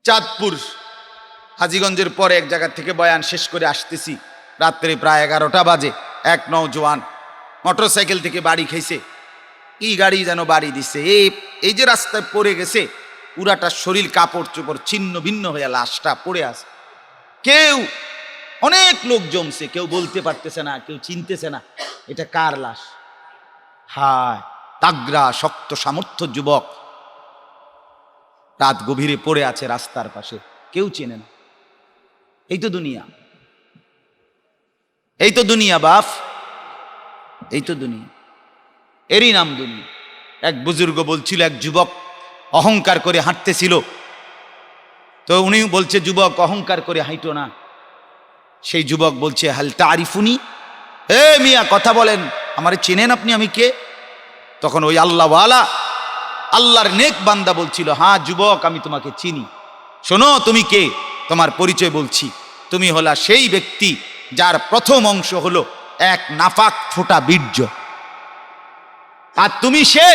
চাঁদপুর হাজীগঞ্জের পরে এক জায়গা থেকে বয়ান শেষ করে আসতেছি, রাত্রে প্রায় 11টা বাজে। এক নওজোয়ান মোটরসাইকেল থেকে বাড়ি খাইছে, কি গাড়ি যেন বাড়ি দিছে, এই যে রাস্তায় পড়ে গেছে, পুরাটা শরীর কাপড় চোপড় ছিন্ন ভিন্ন হয়ে লাশটা পড়ে আছে। কেউ, অনেক লোক জমছে, কেউ বলতে পারতেছে না, কেউ চিনতেছে না এটা কার লাশ। হায়, তাগড়া শক্ত সামর্থ্য যুবক রাত গভীরে পড়ে আছে রাস্তার পাশে, কেউ চেনে না। এই তো দুনিয়া, এই তো দুনিয়া বাপ, এই তো দুনিয়া, এরই নাম দুনিয়া। এক বুজুর্গ বলছিল, এক যুবক অহংকার করে হাঁটতেছিল, তো উনি বলছে, যুবক অহংকার করে হাঁটো না। সেই যুবক বলছে, হাল তারিফুনি, এ মিয়া কথা বলেন, আমারে চেনেন আপনি, আমি কে? তখন ওই আল্লাহওয়ালা, আল্লাহর নেক বান্দা বলছিল, হ্যাঁ যুবক আমি তোমাকে চিনি, শোনো তুমি কে, তোমার পরিচয় বলছি, তুমি হলা সেই ব্যক্তি যার প্রথম অংশ হলো এক নাফাক ফোঁটা বীর্য, আর তুমি সে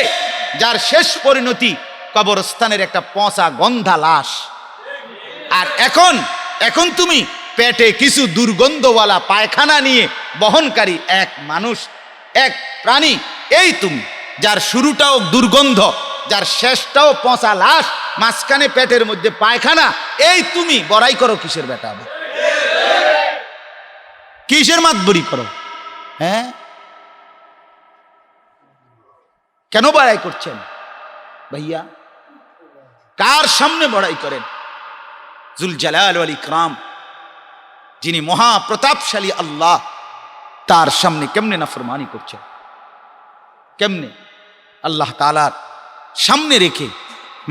যার শেষ পরিণতি কবরস্থানের একটা পচা গন্ধা লাশ। আর এখন তুমি পেটে কিছু দুর্গন্ধওয়ালা পায়খানা নিয়ে বহনকারী এক মানুষ, এক প্রাণী। এই তুমি যার শুরুটাও দুর্গন্ধ, যার শেষটাও পচা লাশ, মাঝখানে পেটের মধ্যে পায়খানা, এই তুমি বড়াই করো কিসের বেটা? কিসের মাতবরি করো? হ্যাঁ, কেন বড়াই করছেন ভাইয়া? কার সামনে বড়াই করেন? জুল জালাল ওয়াল ইকরাম, যিনি মহা প্রতাপশালী আল্লাহ, তার সামনে কেমনে নাফরমানি করছেন? কেমনে? আল্লাহ তাআলার সামনে রেখে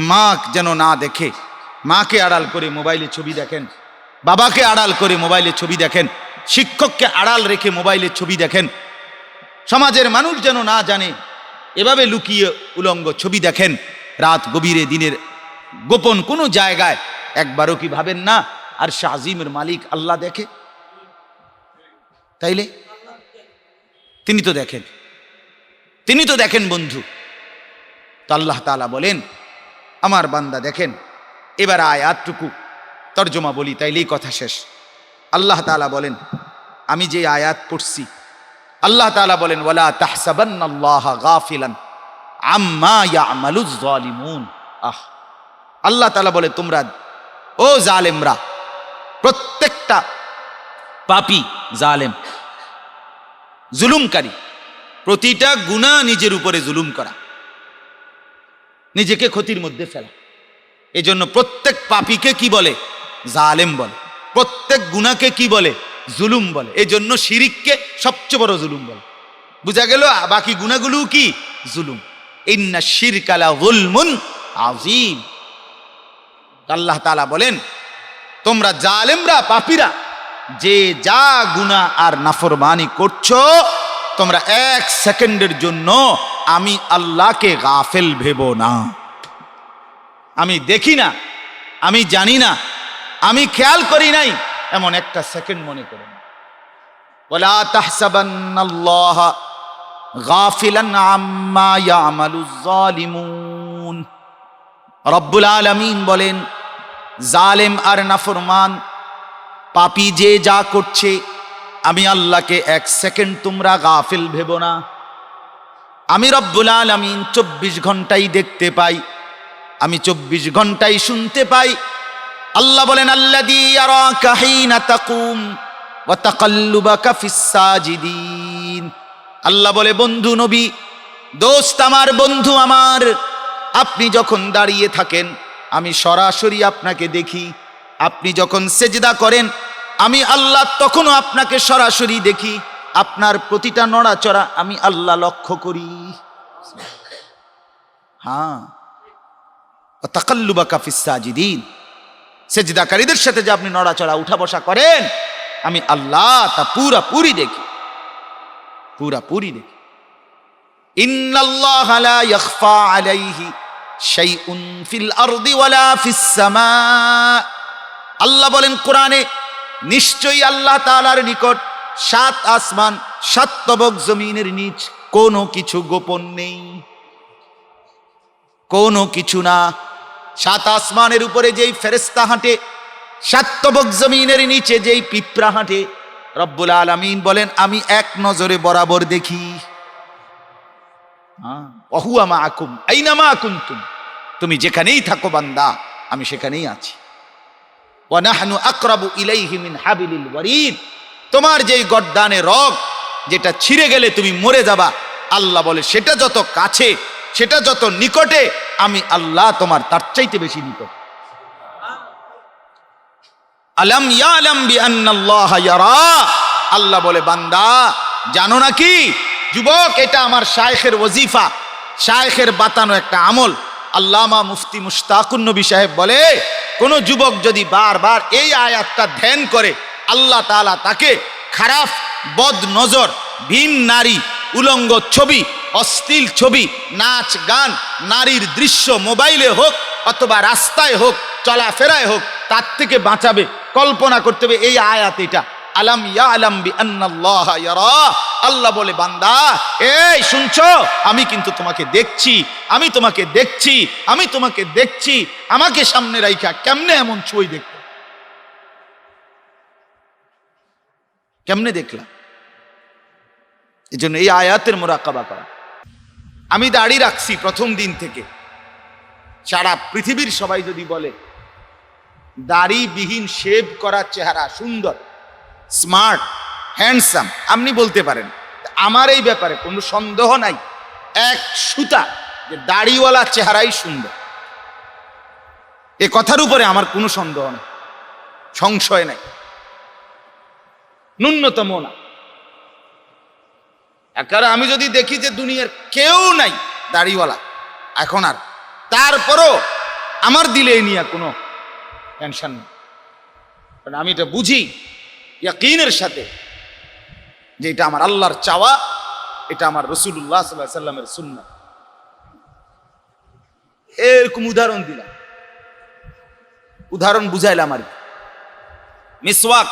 মা যেন না দেখে, মাকে আড়াল করে মোবাইলে ছবি দেখেন, বাবাকে আড়াল করে মোবাইলে ছবি দেখেন, শিক্ষককে আড়াল রেখে মোবাইলে ছবি দেখেন, সমাজের মানুষ যেন না জানে, এভাবে লুকিয়ে উলঙ্গ ছবি দেখেন রাত গভীরে, দিনের গোপন কোনো জায়গায়। একবারও কি ভাবেন না আর শাজিমের মালিক আল্লাহ দেখে? তাইলে তিনি তো দেখেন, তিনি তো দেখেন বন্ধু। তো আল্লাহ তাআলা বলেন, আমার বান্দা দেখেন। এবার আয়াতটুকু তর্জমা বলি, তাইলেই কথা শেষ। আল্লাহ তাআলা বলেন, আমি যে আয়াত পড়ছি, আল্লাহ তাআলা বলেন, ওয়ালা তাহসাবান্নাল্লাহা গাফিলান আম্মা ইয়ামালুজ যালিমুন। আল্লাহ তাআলা বলে, তোমরা ও জালেমরা, প্রত্যেকটা পাপী, জালেম, জুলুমকারী, প্রতিটা গুনাহ নিজের উপরে জুলুম করা, নিজেকে ক্ষতির মধ্যে ফেলা। এজন্য প্রত্যেক পাপীকে কি বলে? জালেম বলে। প্রত্যেক গুনাহকে কি বলে? জুলুম বলে। এজন্য শিরিককে সবচেয়ে বড় জুলুম বলে। বুঝা গেল? বাকি গুনাহগুলো কি? জুলুম। ইন্না শিরকা লা যুলমুন আযীম। আল্লাহ তাআলা বলেন, তোমরা জালেমরা, পাপীরা, যে যা গুনাহ আর নাফরমানি করছো, তোমরা এক সেকেন্ডের জন্য আমি আল্লাহকে গাফেল ভেবো না। আমি দেখি না, আমি জানি না, আমি খেয়াল করি নাই, এমন একটা সেকেন্ড মনে করো না। ওয়ালা তাহসাবান্নাল্লাহা গাফিলান আম্মা ইয়ামালুজ যালিমুন। রব্বুল আলামিন বলেন, জালেম আর নাফরমান পাপী যে যা করছে, আমি আল্লাহকে এক সেকেন্ড তোমরা গাফিল ভেবো না। আমি রব্বুল আলামিন 24 ঘন্টাই দেখতে পাই, আমি 24 ঘন্টাই শুনতে পাই। আল্লাহ বলেন, আল্লাযী ইয়ারাকা হিনা তাকুম ওয়া তাকাল্লুবাকা ফিস সাজিদিন। আল্লাহ বলে, বন্ধু নবী, দোস্ত আমার, বন্ধু আমার, আপনি যখন দাঁড়িয়ে থাকেন আমি সরাসরি আপনাকে দেখি। আপনি যখন সেজদা করেন আমি আল্লাহ তখনও আপনাকে সরাসরি দেখি। আপনার প্রতিটা নড়াচড়া আমি আল্লাহ লক্ষ্য করি। হ্যাঁ, তাকাল্লুবাকা ফিস সাজিদিন, সেজদাকারীদের সাথে যে আপনি নড়াচড়া উঠা বসা করেন, আমি আল্লাহ তা পুরাপুরি দেখি, পুরাপুরি দেখি। ইন্নাল্লাহা লা ইয়াখফা আলাইহি শাইউন ফিল আরদি ওয়ালা ফিস সামা। আল্লাহ বলেন কোরআনে, নিশ্চয়ই আল্লাহ তাআলার নিকট 7 আসমান 7 তবক জমিনের নিচ কোনো কিছু গোপন নেই, কোনো কিছু না। সাত আসমানের উপরে যেই ফেরেশতা হাঁটে, সাত তবক জমিনের নিচে যেই পিঁপড়া হাঁটে, রব্বুল আলামিন বলেন আমি এক নজরে বরাবর দেখি। ওয়াহুয়া মাআকুম আইনামা কুনতুম, তুমি যেখানেই থাকো বান্দা আমি সেখানেই আছি। ওয়া নাহনু আকরাবু ইলাইহি মিন হাবিলিল ওয়ারিদ, তোমার যেই গর্দানে রগ যেটা ছিঁড়ে গেলে তুমি মরে যাবা, আল্লাহ বলে সেটা যত কাছে, সেটা যত নিকটে, আমি আল্লাহ তোমার তার চাইতে বেশি নিকট। আলাম ইয়ালাম বিআন্নাল্লাহা ইয়ারা, আল্লাহ বলে বান্দা জানো নাকি যুবক, এটা আমার শায়েখের ওয়াজিফা, শায়েখের বাতানো একটা আমল। আল্লামা মুফতি মুশতাকুন নবী সাহেব বলে, কোন যুবক যদি বারবার এই আয়াতটা ধ্যান করে, আল্লাহ তাআলা তাকে খারাপ বদ নজর, ভিন নারী, উলঙ্গ ছবি, অশ্লীল ছবি, নাচ গান, নারীর দৃশ্য মোবাইলে হোক অথবা রাস্তায় হোক, চলাফেরায় হোক, তার থেকে বাঁচাবে। কল্পনা করতে হবে এই আয়াত এটা, আলাম ইয়ালাম বিআন্নাল্লাহা ইয়ারা, আল্লাহ বলে বান্দা এই শুনছো, আমি কিন্তু তোমাকে দেখছি, আমি তোমাকে দেখছি, আমি তোমাকে দেখছি। আমাকে সামনে রাইখা কেমনে এমন ছবি দেখতে, কেমনে দেখলাম? এই জন্য এই আয়াতের মুরাকাবা করা। আমি দাড়ি রাখছি প্রথম দিন থেকে, সারা পৃথিবীর সবাই যদি বলে দাড়িবিহীন শেভ করা চেহারা সুন্দর, স্মার্ট, হ্যান্ডসাম, আপনি বলতে পারেন। আমার এই ব্যাপারে কোনো সন্দেহ নাই, এক সুতা যে দাড়িওয়ালা চেহারাই সুন্দর, এ কথার উপরে আমার কোনো সন্দেহ নাই, সংশয় নাই, ন্যূনতম না। কারণ আমি যদি দেখি যে দুনিয়ার কেউ নাই দাড়িওয়ালা এখন আর, তারপরও আমার দিলে এই নিয়ে কোনো টেনশন নেই, কারণ আমি এটা বুঝি ইয়াকিনের সাথে যে এটা আমার আল্লাহর চাওয়া, এটা আমার রাসূলুল্লাহ সাল্লাল্লাহু আলাইহি সাল্লামের সুন্নাত। এরকম উদাহরণ দিলাম, উদাহরণ বুঝাইলাম আর কি। মিসওয়াক,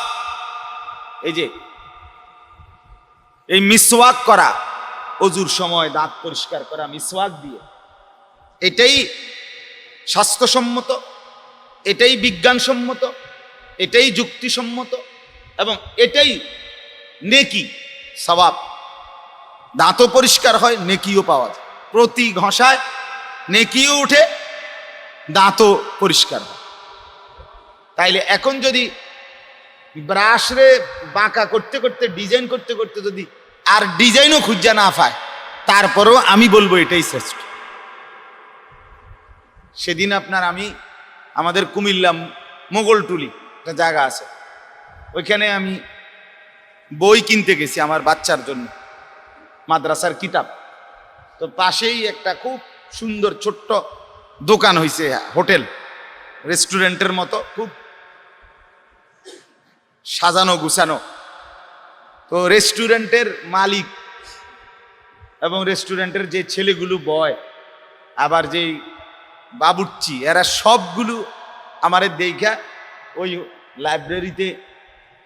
এই যে এই মিসওয়াক করা, অজুর সময় দাঁত পরিষ্কার করা মিসওয়াক দিয়ে, এটাই স্বাস্থ্যসম্মত, এটাই বিজ্ঞানসম্মত, এটাই যুক্তিসম্মত এবং এটাই নেকি, সওয়াব। দাঁতও পরিষ্কার হয়, নেকিও পাওয়া যায়, প্রতি ঘষায় নেকিও উঠে, দাঁতও পরিষ্কার হয়। তাইলে এখন যদি ব্রাশরে বাঁকা করতে করতে, ডিজাইন করতে করতে যদি আর ডিজাইনও খুঁজা না পায়, তারপরেও আমি বলবো এটাই শ্রেষ্ঠ। সেদিন আমি আমাদের কুমিল্লা মোগলটুলি একটা জায়গা আছে, ওইখানে আমি বই কিনতে গেছি আমার বাচ্চার জন্য, মাদ্রাসার কিতাব। তো পাশেই একটা খুব সুন্দর ছোট্ট দোকান হয়েছে, হোটেল রেস্টুরেন্টের মতো, খুব সাজানো গুছানো। তো রেস্টুরেন্টের মালিক এবং রেস্টুরেন্টের যে ছেলেগুলো বয়, আবার যেই বাবুর্চি, এরা সবগুলো আমারে দেখা ওই লাইব্রেরিতে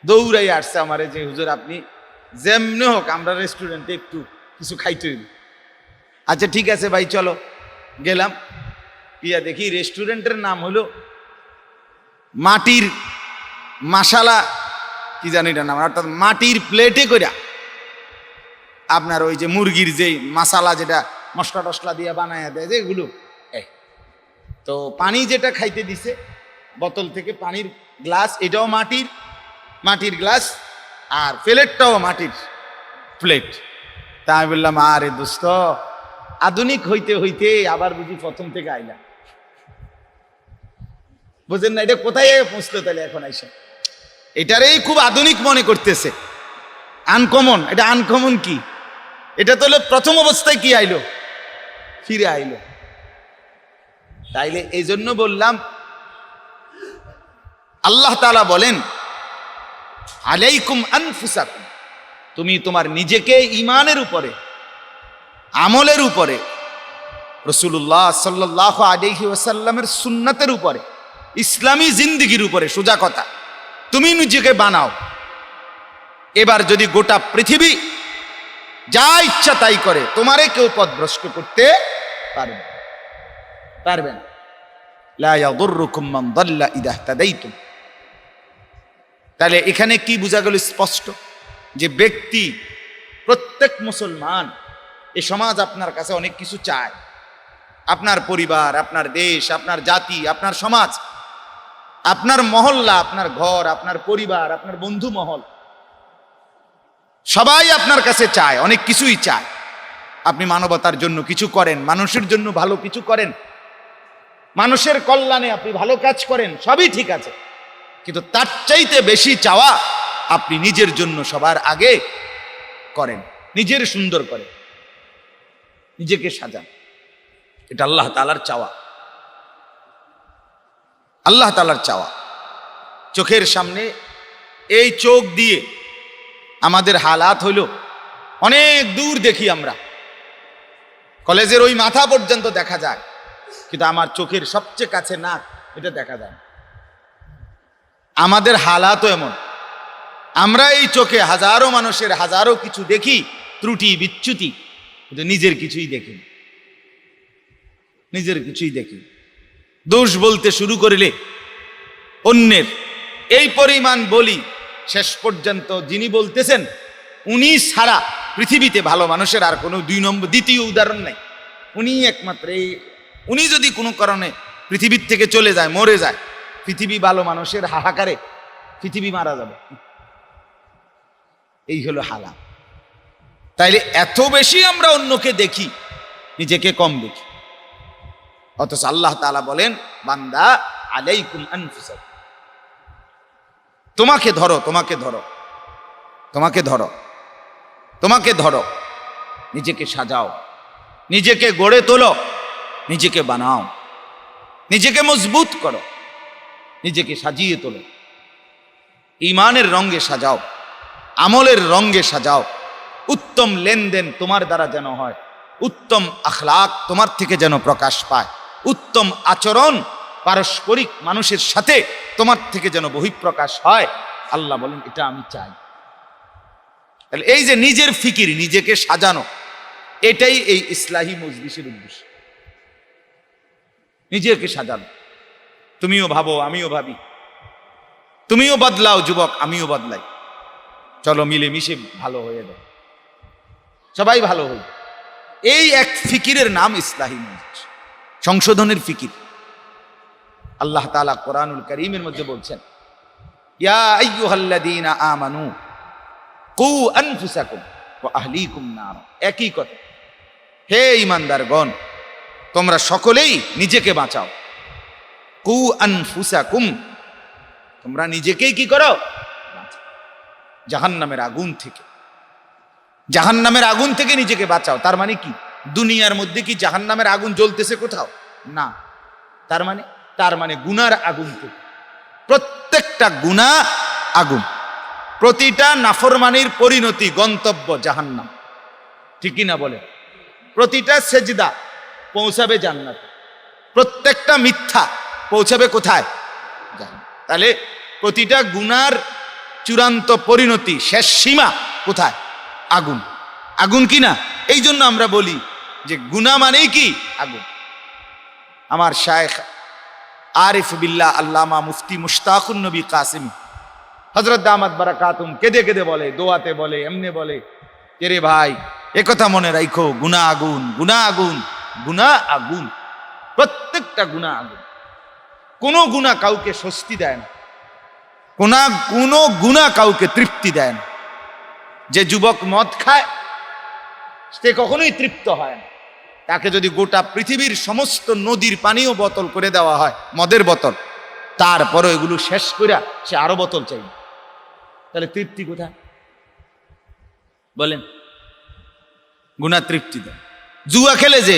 দৌড়াই আসছে আমারে, যে হুজুর আপনি যেমনি হোক আমরা রেস্টুরেন্টে একটু কিছু খাইতে হইব। আচ্ছা ঠিক আছে ভাই চলো, গেলাম। ইয়া দেখি রেস্টুরেন্টের নাম হলো মাটির মাসালা, কি জানি এটা নাম, অর্থাৎ মাটির প্লেটে কইরা আপনার ওই যে মুরগির যেই মাসালা, যেটা মশলা টসলা দিয়ে বানায় দেয় যেগুলো, তো পানি যেটা খাইতে দিছে বোতল থেকে পানির গ্লাস, এটাও মাটির গ্লাস, আর প্লেটটাও মাটির প্লেট। তা আমি বললাম আরে দোস্ত, আধুনিক হইতে হইতে আবার বুঝি প্রথম থেকে আইলাম, বুঝেন না? এটা কোথায় পৌঁছলো তাহলে এখন আইসা? এটারেই খুব আধুনিক মনে করতেছে, আনকমন। এটা আনকমন কি? এটা তো প্রথম অবস্থায় কি আইলো, ফিরে আইলো। তাইলে এই জন্য বললাম, আল্লাহ তাআলা বলেন আলাইকুম আনফুসাকুম, তুমি তোমার নিজেকে ঈমানের উপরে, আমলের উপরে, রাসূলুল্লাহ সাল্লাল্লাহু আলাইহি ওয়াসাল্লামের সুন্নাতের উপরে, ইসলামী জিন্দেগির উপরে, সোজা কথা তুমি নিজেকে বানাও। এবার যদি গোটা পৃথিবী যা ইচ্ছা তাই করে, তোমারে কেউ পথভ্রষ্ট করতে পারবে না। লা ইয়াদুররুকুম মান দাল্লা ইযা ইহতাদাইতুম। তাহলে এখানে কি বোঝা গেল স্পষ্ট, যে ব্যক্তি, প্রত্যেক মুসলমান, এ সমাজ আপনার কাছে অনেক কিছু চায়। আপনার পরিবার, আপনার দেশ, আপনার জাতি, আপনার সমাজ, আপনার মহল্লা, আপনার ঘর, আপনার পরিবার, আপনার বন্ধু মহল, সবাই আপনার কাছে চায়, অনেক কিছুই চায়। আপনি মানবতার জন্য কিছু করেন, মানুষের জন্য ভালো কিছু করেন, মানুষের কল্যাণে আপনি ভালো কাজ করেন, সবই ঠিক আছে। কিন্তু তার চাইতে বেশি চাওয়া আপনি নিজের জন্য সবার আগে করেন, নিজের সুন্দর করেন, নিজেকে সাজান। এটা আল্লাহ তাআলার চাওয়া, আল্লাহ তাআলার চাওয়া। চোখের সামনে এই চোখ দিয়ে আমাদের হালাত হইল, অনেক দূর দেখি আমরা, কলেজের ওই মাথা পর্যন্ত দেখা যায়, কিন্তু আমার চোখের সবচেয়ে কাছে নাক, এটা দেখা যায়। আমাদের হালাতও এমন, আমরা এই চোখে হাজারো মানুষের হাজারো কিছু দেখি, ত্রুটি বিচ্যুতি, কিন্তু নিজের কিছুই দেখি, নিজের কিছুই দেখি। দোষ বলতে শুরু করিলে অন্যের এই পরিমাণ বলি, শেষ পর্যন্ত যিনি বলতেছেন উনি ছাড়া পৃথিবীতে ভালো মানুষের আর কোনো দ্বিতীয় উদাহরণ নাই। উনি একমাত্র, উনি যদি কোনো কারণে পৃথিবীর থেকে চলে যায়, মরে যায়, পৃথিবী ভালো মানুষের হাহাকারে পৃথিবী মারা যাবে। এই হলো হালাত। তাইলে এত বেশি আমরা অন্যকে দেখি, নিজেকে কম দেখি। অথচ আল্লাহ তাআলা বলেন, বান্দা আলাইকুম আনফুসাকুম, তোমাকে ধরো, তোমাকে ধরো, তোমাকে ধরো, তোমাকে ধরো, নিজেকে সাজাও, নিজেকে গড়ে তোলো, নিজেকে বানাও, নিজেকে মজবুত করো, নিজেকে সাজিয়ে তোলো, ঈমানের রঙে সাজাও, আমলের রঙে সাজাও। উত্তম লেনদেন তোমার দ্বারা যেন হয়, উত্তম আখলাক তোমার থেকে যেন প্রকাশ পায়, উত্তম আচরণ পারস্পরিক মানুষের সাথে তোমার থেকে যেন বহিঃপ্রকাশ হয়। আল্লাহ বলেন, এটা আমি চাই। তাহলে এই যে নিজের ফিকির, নিজেকে সাজানো, এটাই এই ইসলাহি মজলিসের উদ্দেশ্য। নিজেকে সাজানো, তুমিও ভাবো, আমিও ভাবি, তুমিও বদলাও যুবক, আমিও বদলাই, চলো মিলেমিশে ভালো হয়ে যায়, সবাই ভালো হই। এই এক ফিকিরের নাম ইসলাহি মজলিস, সংশোধনের ফিকির। আল্লাহ তাআলা কোরআনুল কারীমের মধ্যে বলছেন, ইয়া আইয়ুহাল্লাযীনা আমানু কু আনফুসাকুম ওয়া আহলিকুম নার। একই কথা, হে ঈমানদারগণ, তোমরা সকলেই নিজেকে বাঁচাও। কু আনফুসাকুম, তোমরা নিজেকেই কি করো? জাহান্নামের আগুন থেকে, জাহান্নামের আগুন থেকে নিজেকে বাঁচাও। তার মানে কি, দুনিয়ার মধ্যে কি জাহান্নামের আগুন জ্বলতেছে কোথাও? না। তার মানে গুনার আগুন থেকে। প্রত্যেকটা গুনাহ আগুন, প্রতিটা নাফরমানির পরিণতি, গন্তব্য জাহান্নাম, ঠিকই না বলে? প্রতিটা সেজদা পৌঁছাবে জান্নাতে, প্রত্যেকটা মিথ্যা পৌঁছাবে কোথায়? জাহান্নাম। তাহলে প্রতিটা গুনার চূড়ান্ত পরিণতি, শেষ সীমা কোথায়? আগুন। আগুন কি না? এই জন্য আমরা বলি যে গুনাহ মানেই কি? আগুন। আমার শায়েখ আরিফ বিল্লাহ আল্লামা মুফতি মুশতাকুন নবী কাসিম হযরত দামাত বারাকাতুম কেঁদে কেঁদে বলে, দোয়াতে বলে, এমনে বলে, রে ভাই একথা মনে রাখো, গুনাহ আগুন, গুনাহ আগুন, গুনাহ আগুন, প্রত্যেকটা গুনাহ আগুন। কোনো গুনাহ কাউকে স্বস্তি দেয় না, কোনো গুনাহ কাউকে তৃপ্তি দেয় না। যে যুবক মদ খায় সে কখনোই তৃপ্ত হয় না। তাকে যদি গোটা পৃথিবীর সমস্ত নদীর পানিও বোতল করে দেওয়া হয়, মদের বোতল, তারপরও এগুলো শেষ করে সে আরো বোতল চাই। তাহলে তৃপ্তি কোথায় বলেন? গুনাহ তৃপ্তি দেয়। জুয়া খেলে যে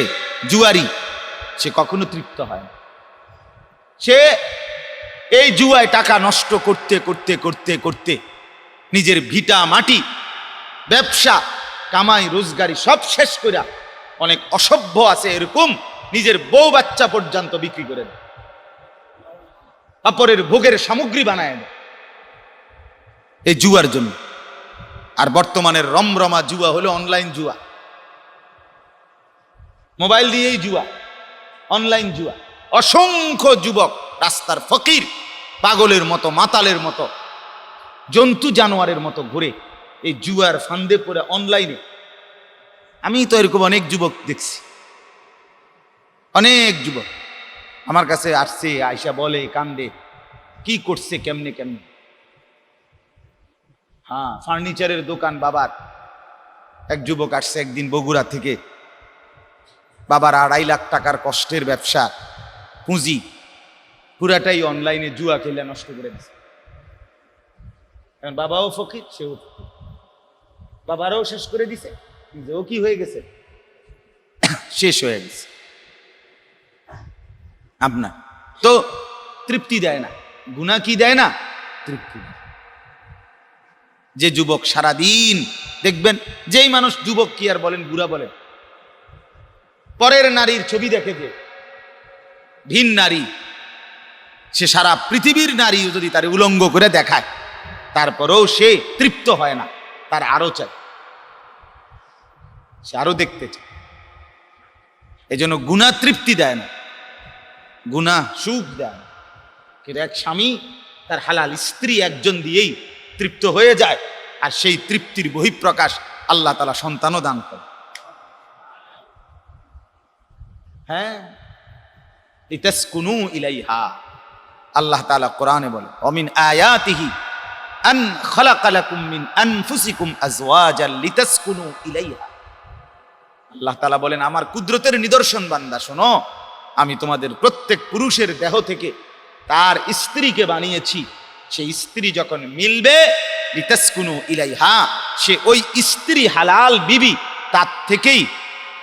জুয়ারি, সে কখনো তৃপ্ত হয় না। সে এই জুয়ায় টাকা নষ্ট করতে করতে করতে করতে নিজের ভিটা মাটি, ব্যবসা, কামাই, রোজগারি সব শেষ করে, অনেক অসভ্য আছে এরকম, নিজের বউ বাচ্চা পর্যন্ত বিক্রি করে দেয়, অপরের ভোগের সামগ্রী বানায় দেয় এই জুয়ার জন্য। আর বর্তমানের রমরমা জুয়া হলো অনলাইন জুয়া, মোবাইল দিয়েই জুয়া, অনলাইন জুয়া। অসংখ্য যুবক রাস্তার ফকির, পাগলের মতো, মাতালের মতো, জন্তু জানোয়ারের মতো ঘুরে এই জুয়ার ফান্দে পড়ে অনলাইনে। আমি তো এরকম অনেক যুবক দেখছি, অনেক যুবক আমার কাছে আসছে, আয়সা বলে, কান্দে, কি করছে, কেমনে কেমনে। হ্যাঁ, ফার্নিচারের দোকান বাবার। এক যুবক আসছে একদিন বগুড়া থেকে, বাবার 2.5 লাখ টাকার কষ্টের ব্যবসা, পুঁজি পুরাটাই অনলাইনে জুয়া খেলে নষ্ট করে দিচ্ছে। কারণ বাবাও ফকির, সেও ফকির, বাবারাও শেষ করে দিছে, নিজেও কি হয়ে গেছে, শেষ হয়ে গেছে। আপনার তো তৃপ্তি দেয় না, গুনাহ কি দেয় না, তৃপ্তি দেয়। যে যুবক সারাদিন দেখবেন, যেই মানুষ যুবক কি আর বলেন, বুড়া বলেন, পরের নারীর ছবি দেখে, যে ভিন নারী, সে সারা পৃথিবীর নারী যদি তার উলঙ্গ করে দেখায়, তারপরেও সে তৃপ্ত হয় না, তার আরো চাই, সে আরো দেখতে চায়। এই জন্য গুনাহ তৃপ্তি দেয় না, গুনাহ সুখ দেয় না। কিন্তু এক স্বামী তার হালাল স্ত্রী একজন দিয়েই তৃপ্ত হয়ে যায়, আর সেই তৃপ্তির বহিঃপ্রকাশ আল্লাহ তাআলা সন্তানও দান করে। হ্যাঁ, লিতাসকুনু ইলাইহা, আল্লাহ তাআলা কোরআনে বলে, ওমিন আয়াতিহি আন খালাকা লাকুম মিন আনফুসিকুম আজওয়াজান লিতাসকুনু ইলাইহা। আল্লাহ তাআলা বলেন, আমার কুদরতের নিদর্শন বান্দা শোনো, আমি তোমাদের প্রত্যেক পুরুষের দেহ থেকে তার স্ত্রীকে বানিয়েছি। সেই স্ত্রী যখন মিলবে, লিতাসকুনু ইলাইহা, সে ওই স্ত্রী হালাল বিবি, তার থেকেই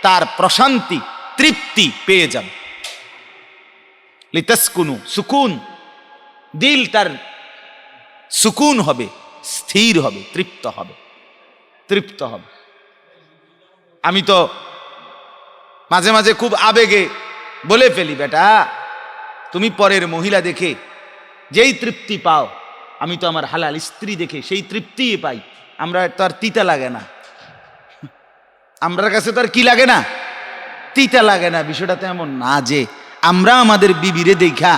তার প্রশান্তি, তৃপ্তি পেয়ে যাবে। লিতাসকুনু, সুকুন, দিল তার সুকুন হবে, স্থির হবে, তৃপ্ত হবে, তৃপ্ত হবে। আমি তো মাঝে মাঝে খুব আবেগে বলে ফেলি, বেটা তুমি পরের মহিলা দেখে যেই তৃপ্তি পাও, আমি তো আমার হালাল স্ত্রী দেখে সেই তৃপ্তি পাই। আমরা তো আর তিতা লাগে না, আমরার কাছে তো আর কি লাগে না, তিতা লাগে না। বিষয়টা তো এমন না যে আমরা আমাদের বিবিরে দেখা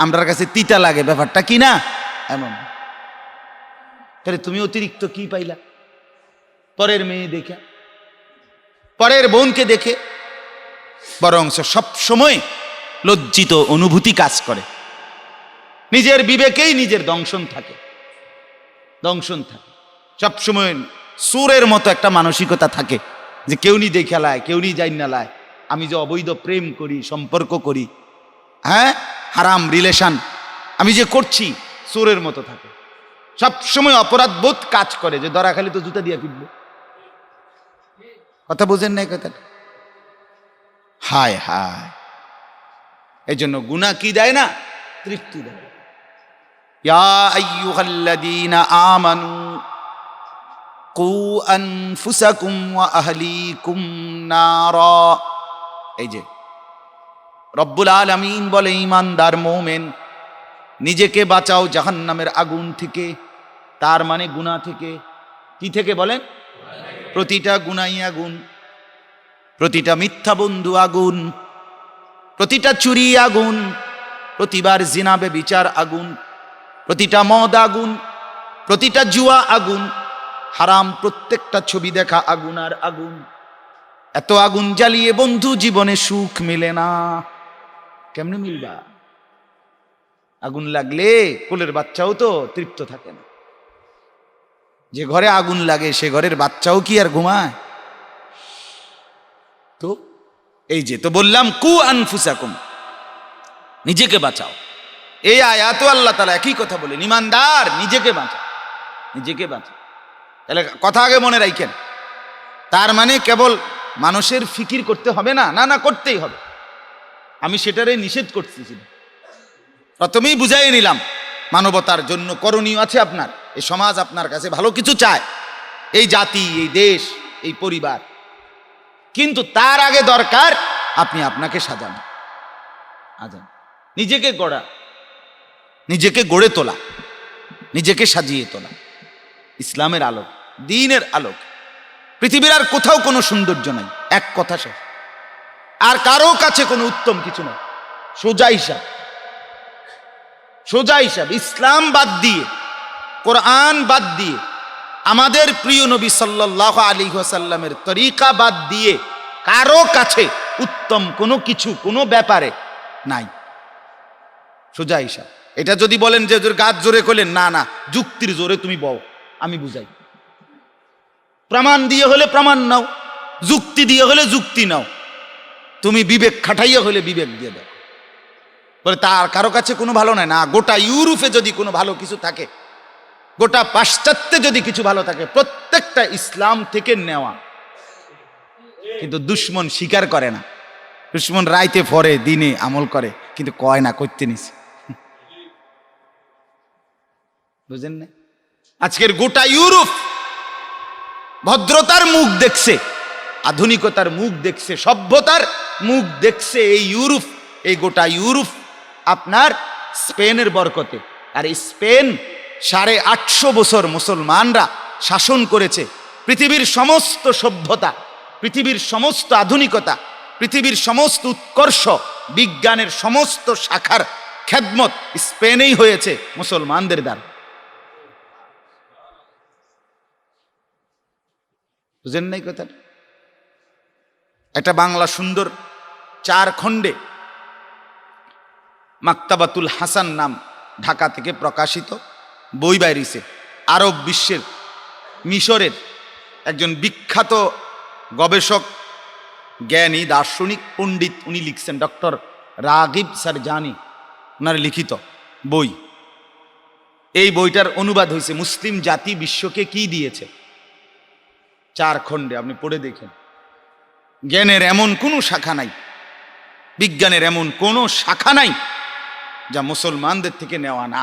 আমরার কাছে তিতা লাগে, ব্যাপারটা কি না এমন। তাহলে তুমি অতিরিক্ত কি পাইলা পরের মেয়ে দেখে, পরের বোনকে দেখে? বরং সব সময় লজ্জিত অনুভূতি কাজ করে, নিজের বিবেকেই নিজের দংশন থাকে, দংশন থাকে সবসময়। সুরের মতো একটা মানসিকতা থাকে যে কেউ নি দেখে লায়, কেউ নি যাই না লায়, আমি যে অবৈধ প্রেম করি, সম্পর্ক করি, হ্যাঁ হারাম রিলেশন আমি যে করছি, সুরের মতো থাকে। সবসময় অপরাধ বোধ কাজ করে যে ধরা খালি তো জুতা দিয়ে ফিরবে। কথা বুঝেন নাই কথাটা? হায় হায়, এই জন্য গুনাহ কি দেয় না, তৃপ্তি দেয়। ইয়া আইয়ুহাল্লাযীনা আমানু কু আনফুসাকুম ওয়া আহলিকুম নারা। এই যে রব্বুল আলামিন বলে, ঈমানদার মুমিন, নিজেকে বাঁচাও জাহান্নামের আগুন থেকে। তার মানে গুনাহ থেকে। কি থেকে বলেন? প্রতিটা গুনাহই আগুন, প্রতিটা মিথ্যা বন্ধু আগুন, প্রতিটা চুরি আগুন, প্রতিবার জিনা ব্যভিচার আগুন, প্রতিটা মদ আগুন, প্রতিটা জুয়া আগুন, হারাম প্রত্যেকটা ছবি দেখা আগুন আর আগুন। এত আগুন জ্বালিয়ে বন্ধু জীবনে সুখ মিলে না। কেমনে মিলবা? আগুন লাগলে কোলের বাচ্চাও তো তৃপ্ত থাকে না। যে ঘরে আগুন লাগে সে ঘরের বাচ্চাও কি আর ঘুমায়? তো এই যে তো বললাম, কু আনফুসাকুম, নিজেকে বাঁচাও। এই আয়াতে আল্লাহ তাআলা একই কথা বলেন, ঈমানদার নিজেকে বাঁচাও, নিজেকে বাঁচাও। তাহলে কথা আগে মনে রাখেন, তার মানে কেবল মানুষের ফিকির করতে হবে না, না না করতেই হবে। আমি সেটারে নিষেধ করতেছি, প্রথমেই বুঝাই নিলাম মানবতার জন্য করণীয় আছে আপনার। এই সমাজ আপনার কাছে ভালো কিছু চায়, এই জাতি, এই দেশ, এই পরিবার, কিন্তু তার আগে দরকার আপনি আপনাকে সাজান, নিজেকে গড়া, নিজেকে গড়ে তোলা, নিজেকে সাজিয়ে তোলা ইসলামের আলোক, দ্বীনের আলোক। পৃথিবীর আর কোথাও কোনো সৌন্দর্য নাই, এক কথা শেষ। আর কারো কাছে কোনো উত্তম কিছু নাই। সোজা হিসাব, সোজা হিসাব। ইসলাম বাদ দিয়ে, কোরআন বাদ দিয়ে, আমাদের প্রিয় নবী সাল্লাল্লাহু আলাইহি ওয়াসাল্লামের তরিকা বাদ দিয়ে কারো কাছে উত্তম কোনো কিছু কোনো ব্যাপারে নাই। সোজা হিসাব। এটা যদি বলেন যে গাছ জোরে করলেন, না না, যুক্তির জোরে তুমি বও, আমি বুঝাই। প্রমাণ দিয়ে হলে প্রমাণ নাও, যুক্তি দিয়ে হলে যুক্তি নাও, তুমি বিবেক খাটাইয়া হলে বিবেক দিয়ে দাও। বলে তার কারো কাছে কোনো ভালো নাই না। গোটা ইউরোপে যদি কোনো ভালো কিছু থাকে, গোটা পাশ্চাত্যে যদি কিছু ভালো থাকে, প্রত্যেকটা ইসলাম থেকে নেওয়া। কিন্তু দুশ্মন স্বীকার করে না। দুশ্মন রাইতে পরে দিনে আমল করে, কিন্তু কয় না করতে নিছে। বুঝেন না? আজকের গোটা ইউরোপ ভদ্রতার মুখ দেখছে, আধুনিকতার মুখ দেখছে, সভ্যতার মুখ দেখছে এই ইউরোপ, এই গোটা ইউরোপ আপনার স্পেনের বরকতে। আর এই স্পেন 850 বছর মুসলমানরা শাসন করেছে। পৃথিবীর সমস্ত সভ্যতা, পৃথিবীর সমস্ত আধুনিকতা, পৃথিবীর সমস্ত উৎকর্ষ, বিজ্ঞানের সমস্ত শাখার খেদমত স্পেনেই হয়েছে মুসলমানদের দ্বারা। বুঝেন নাই কথাটা? একটা বাংলা সুন্দর 4 খণ্ডে মাকতাবাতুল হাসান নাম ঢাকা থেকে প্রকাশিত বই বাইরিছে। আরব বিশ্বের, মিশরের একজন বিখ্যাত গবেষক, জ্ঞানী, দার্শনিক, পণ্ডিত, উনি লিখছেন, ডক্টর রাগিব সারজানি, ওনার লিখিত বই। এই বইটার অনুবাদ হয়েছে মুসলিম জাতি বিশ্বকে কি দিয়েছে, 4 খণ্ডে। আপনি পড়ে দেখেন। জ্ঞানের এমন কোনো শাখা নাই, বিজ্ঞানের এমন কোনো শাখা নাই যা মুসলমানদের থেকে নেওয়া না।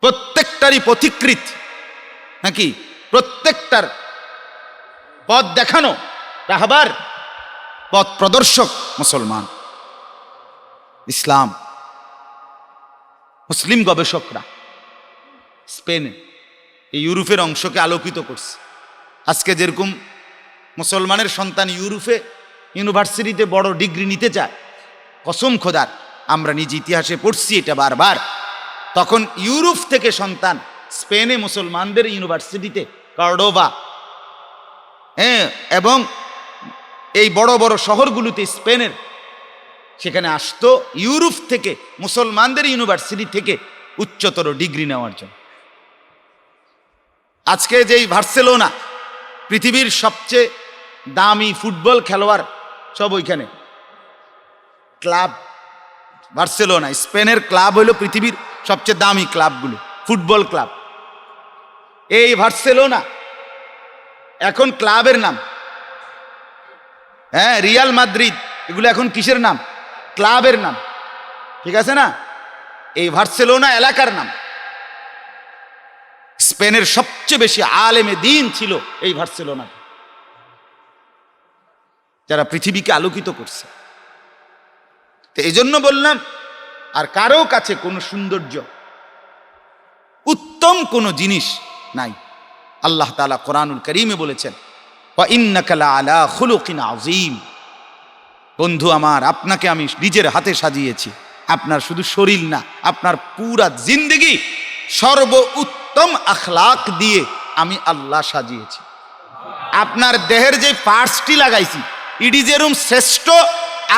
প্রত্যেকটারই পথিকৃত, নাকি প্রত্যেকটার পথ দেখানো, রাহবার, পথ প্রদর্শক মুসলমান, ইসলাম। মুসলিম গবেষকরা স্পেনে এই ইউরোপের অংশকে আলোকিত করছে। আজকে যেরকম মুসলমানের সন্তান ইউরোপে ইউনিভার্সিটিতে বড় ডিগ্রি নিতে চায়, কসম খোদার আমরা নিজ ইতিহাসে পড়ছি এটা বারবার, তখন ইউরোপ থেকে সন্তান স্পেনে মুসলমানদের ইউনিভার্সিটিতে, কর্ডোবা, এবং এই বড় বড় শহরগুলোতে স্পেনের, সেখানে আসতো ইউরোপ থেকে মুসলমানদের ইউনিভার্সিটি থেকে উচ্চতর ডিগ্রি নেওয়ার জন্য। আজকে যেই বার্সেলোনা, পৃথিবীর সবচেয়ে দামি ফুটবল খেলোয়াড় সব ওইখানে, ক্লাব বার্সেলোনা, স্পেনের ক্লাব হলো পৃথিবীর সবচেয়ে দামি ক্লাবগুলো, ফুটবল ক্লাব। এই বার্সেলোনা এখন ক্লাবের নাম, রিয়াল মাদ্রিদ, এগুলো এখন কিসের নাম? ক্লাবের নাম, ঠিক আছে না? এই বার্সেলোনা এলাকার নাম। স্পেনের সবচেয়ে বেশি আলেমে দ্বীন ছিল এই বার্সেলোনা, যারা পৃথিবীকে আলোকিত করছে। তো এই জন্য বললাম, আর কারো কাছে কোনো সৌন্দর্য, উত্তম কোনো জিনিস নাই। আল্লাহ তাআলা কোরআনুল কারীমে বলেছেন, ওয়া ইন্নাকা লাআলা খুলুকিন আযীম। বন্ধু আমার, আপনাকে আমি নিজের হাতে সাজিয়েছি। আপনার শুধু শরীর না, আপনার পুরা জিন্দেগি সর্ব উত্তম আখলাক দিয়ে আমি আল্লাহ সাজিয়েছি। আপনার দেহের যে পার্টসটি লাগাইছি, ইডি যেরকম শ্রেষ্ঠ,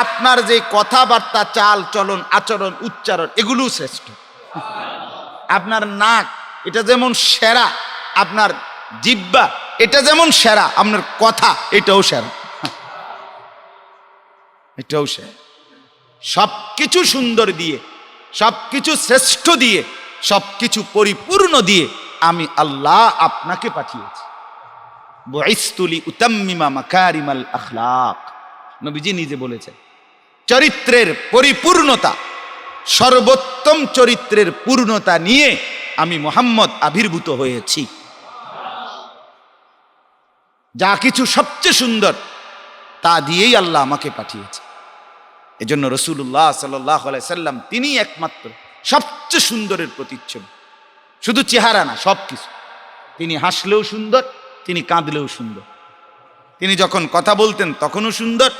আপনার যে কথাবার্তা, চাল চলন, আচরণ, উচ্চারণ, এগুলো শ্রেষ্ঠ। আপনার নাক, এটা যেমন সেরা, আপনার জিহ্বা এটা যেমন সেরা, আপনার কথা এটাও সেরা, এটাও সেরা। সবকিছু সুন্দর দিয়ে, সবকিছু শ্রেষ্ঠ দিয়ে, সবকিছু পরিপূর্ণ দিয়ে আমি আল্লাহ আপনাকে পাঠিয়েছি। বুইসতু লিউতাম্মিমা মাকারিমাল আখলাক, নবীজি নিজে বলেছেন। চরিত্রের পরিপূর্ণতা, সর্বোত্তম চরিত্রের পূর্ণতা নিয়ে আমি মুহাম্মদ আবির্ভূত হয়েছি। যা কিছু সবচেয়ে সুন্দর তা দিয়েই আল্লাহ আমাকে পাঠিয়েছে। এজন্য রাসূলুল্লাহ সাল্লাল্লাহু আলাইহি সাল্লাম তিনি একমাত্র সবচেয়ে সুন্দরের প্রতিচ্ছবি। শুধু চেহারা না, সবকিছু। তিনি হাসলেও সুন্দর, তিনি কাঁদলেও সুন্দর, তিনি যখন কথা বলতেন তখনও সুন্দর,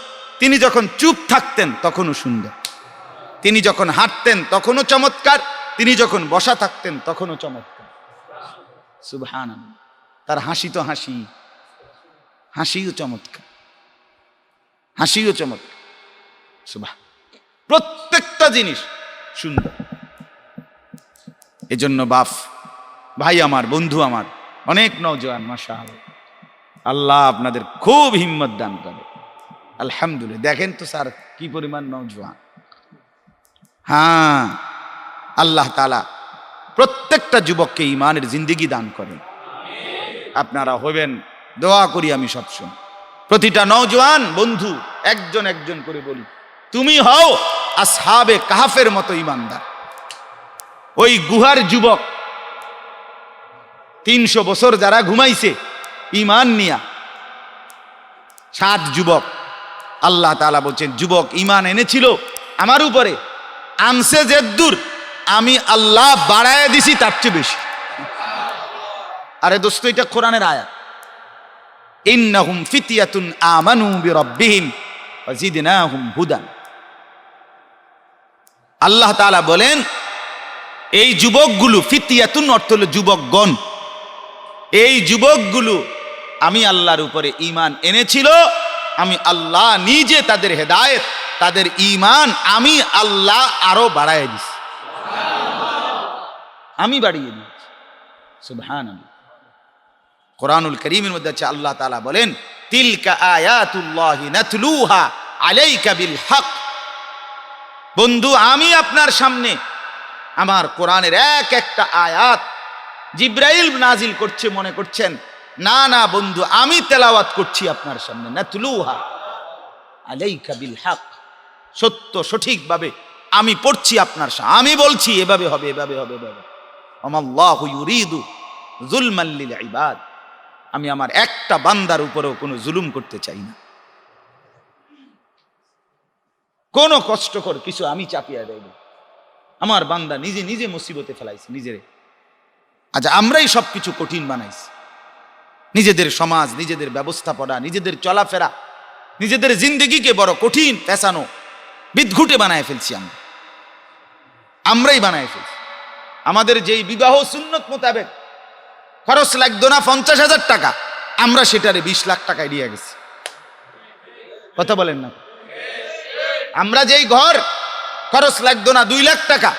তিনি যখন চুপ থাকতেন তখনও সুন্দর, তিনি যখন হাঁটতেন তখনও চমৎকার, তিনি যখন বসা থাকতেন তখনও চমৎকার। সুবহানাল্লাহ। তার হাসি তো হাসি, হাসিও চমৎকার, হাসিও চমৎকার। সুবহান, প্রত্যেকটা জিনিস সুন্দর। এজন্য বাপ, ভাই আমার, বন্ধু আমার, অনেক নওজোয়ান মাশাআল্লাহ, আল্লাহ আপনাদের খুব হিম্মত দান করে। আলহামদুলিল্লাহ। দেখেন তো স্যার কি পরিমাণ নওজোয়ান। হ্যাঁ, আল্লাহ তাআলা প্রত্যেকটা যুবককে ঈমানের জিন্দেগি দান করেন। আপনারা হবেন, দোয়া করি আমি সবসময়। প্রতিটা নওজোয়ান বন্ধু একজন একজন করে বলি, তুমি হও আসহাবে কাহাফের মতো ঈমানদার। ওই গুহার যুবক 300 বছর যারা ঘুমাইছে ঈমান নিয়া, 7 যুবক, আল্লাহ তাআলা বলছেন যুবক ঈমান এনেছিল আমার উপরে, আনছে যেদ্দুর আমি আল্লাহ বাড়ায় দিছি তার চেয়ে বেশি। আরে দোস্ত, এটা কোরআনের আয়াত। ইন্নাহুম ফিতয়াতুন আমানু বিরাব্বিহিম ওয়াজিদনাহুম হুদান। আল্লাহ তাআলা বলেন এই যুবকগুলো, ফিতয়াতুন অর্থ হলো যুবকগণ, এই যুবকগুলো আমি আল্লাহর উপরে ঈমান এনেছিল, আমি আল্লাহ নিজে তাদের হেদায়েত, তাদের ঈমান আমি আল্লাহ আরো বাড়ায় দিছি, আমি বাড়িয়ে দিয়েছি। সুবহানাল্লাহ। কোরআনুল কারীমের মধ্যে আছে আল্লাহ তাআলা বলেন তিলকা আয়াতুল্লাহি নাতলুহা আলাইকা বিল হক। বন্ধু, আমি আপনার সামনে আমার কোরআনের এক একটা আয়াত জিবরাইল নাজিল করছে মনে করছেন, না না বন্ধু, আমি তেলাওয়াত করছি আপনার সামনে, নাতলুহা আলাইকা বিল হক, সত্য সঠিকভাবে আমি পড়ছি আপনার সামনে, আমি বলছি এভাবে হবে, এভাবে হবে, এভাবে। আমাল্লাহু ইউরিদু যুলমান লিল ইবাদ। আমি আমার একটা বান্দার উপরেও কোনো জুলুম করতে চাই না, কোনো কষ্টকর কিছু আমি চাপিয়ে দেব। আমার বান্দা নিজে নিজে মুসিবতে ফেলাইছে নিজেরে। আচ্ছা, আমরাই সবকিছু কঠিন বানাইছি, নিজেদের সমাজ, নিজেদের ব্যবস্থাপনা, নিজেদের চলাফেরা, নিজেদের জিন্দেগিকে বড় কঠিন, পেছানো, বিদঘুটে বানায় ফেলছি। আমরাই বানায় ফেলছি। আমাদের যেই বিবাহ সুন্নত মোতাবেক খরচ লাগতো না 50,000 টাকা, আমরা সেটারে 20 লাখ টাকায় দিয়ে গেছি। কথা বলেন না? আমরা যেই ঘর খরচ লাগতো না 2 লাখ টাকা,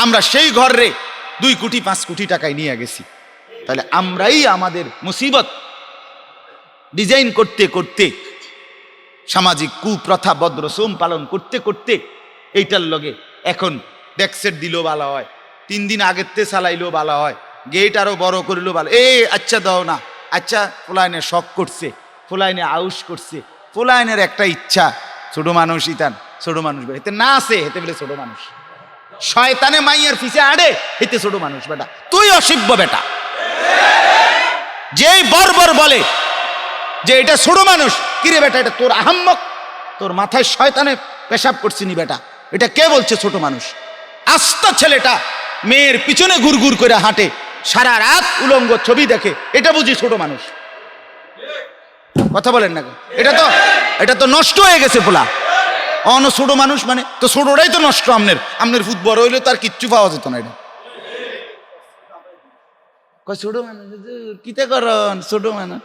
আমরা সেই ঘর রে 2 কোটি 5 কোটি টাকায় নিয়ে গেছি। তাহলে আমরাই আমাদের মুসিবত ডিজাইন করতে করতে, সামাজিক কুপ্রথা বদ্রসম পালন করতে করতে, এইটার লগে এখন ডেক্সেট দিলেও ভালো হয়, 3 দিন আগের তে চালাইলেও ভালো হয়, গেট আরো বড় করিলেও ভালো। আচ্ছা দাও না, আচ্ছা ফুলাইনে শখ করছে, ফুলাইনে আউশ করছে, ফুলাইনের একটা ইচ্ছা, ছোট মানুষ ইতান, ছোট মানুষ হেতে না আছে, হেতে বলে ছোট মানুষ, শয়তানে মাইয়ার পিছে আড়ে, হেতে ছোট মানুষ। বেটা তুই অসভ্য বেটা। যেই বর্বর বলে যে এটা ছোট মানুষ, কিরে বেটা এটা তোর আহাম্মক, তোর মাথায় শয়তানে পেশাব করছিনি বেটা, এটা কে বলছে ছোট মানুষ? আস্তা ছেলেটা মেয়ের পিছনে ঘুরঘুর করে হাঁটে, সারা রাত উলঙ্গ ছবি দেখে, এটা বুঝি ছোট মানুষ? কথা বলেন না? এটা তো নষ্ট হয়ে গেছে পোলা। অন ছোট মানুষ মানে তো ছোটটাই তো নষ্ট। আমনের ফুট বড় হইলে তার কিচ্ছু পাওয়া যেত না। এটা ছোট মানুষ কিতে করন, ছোট মানুষ,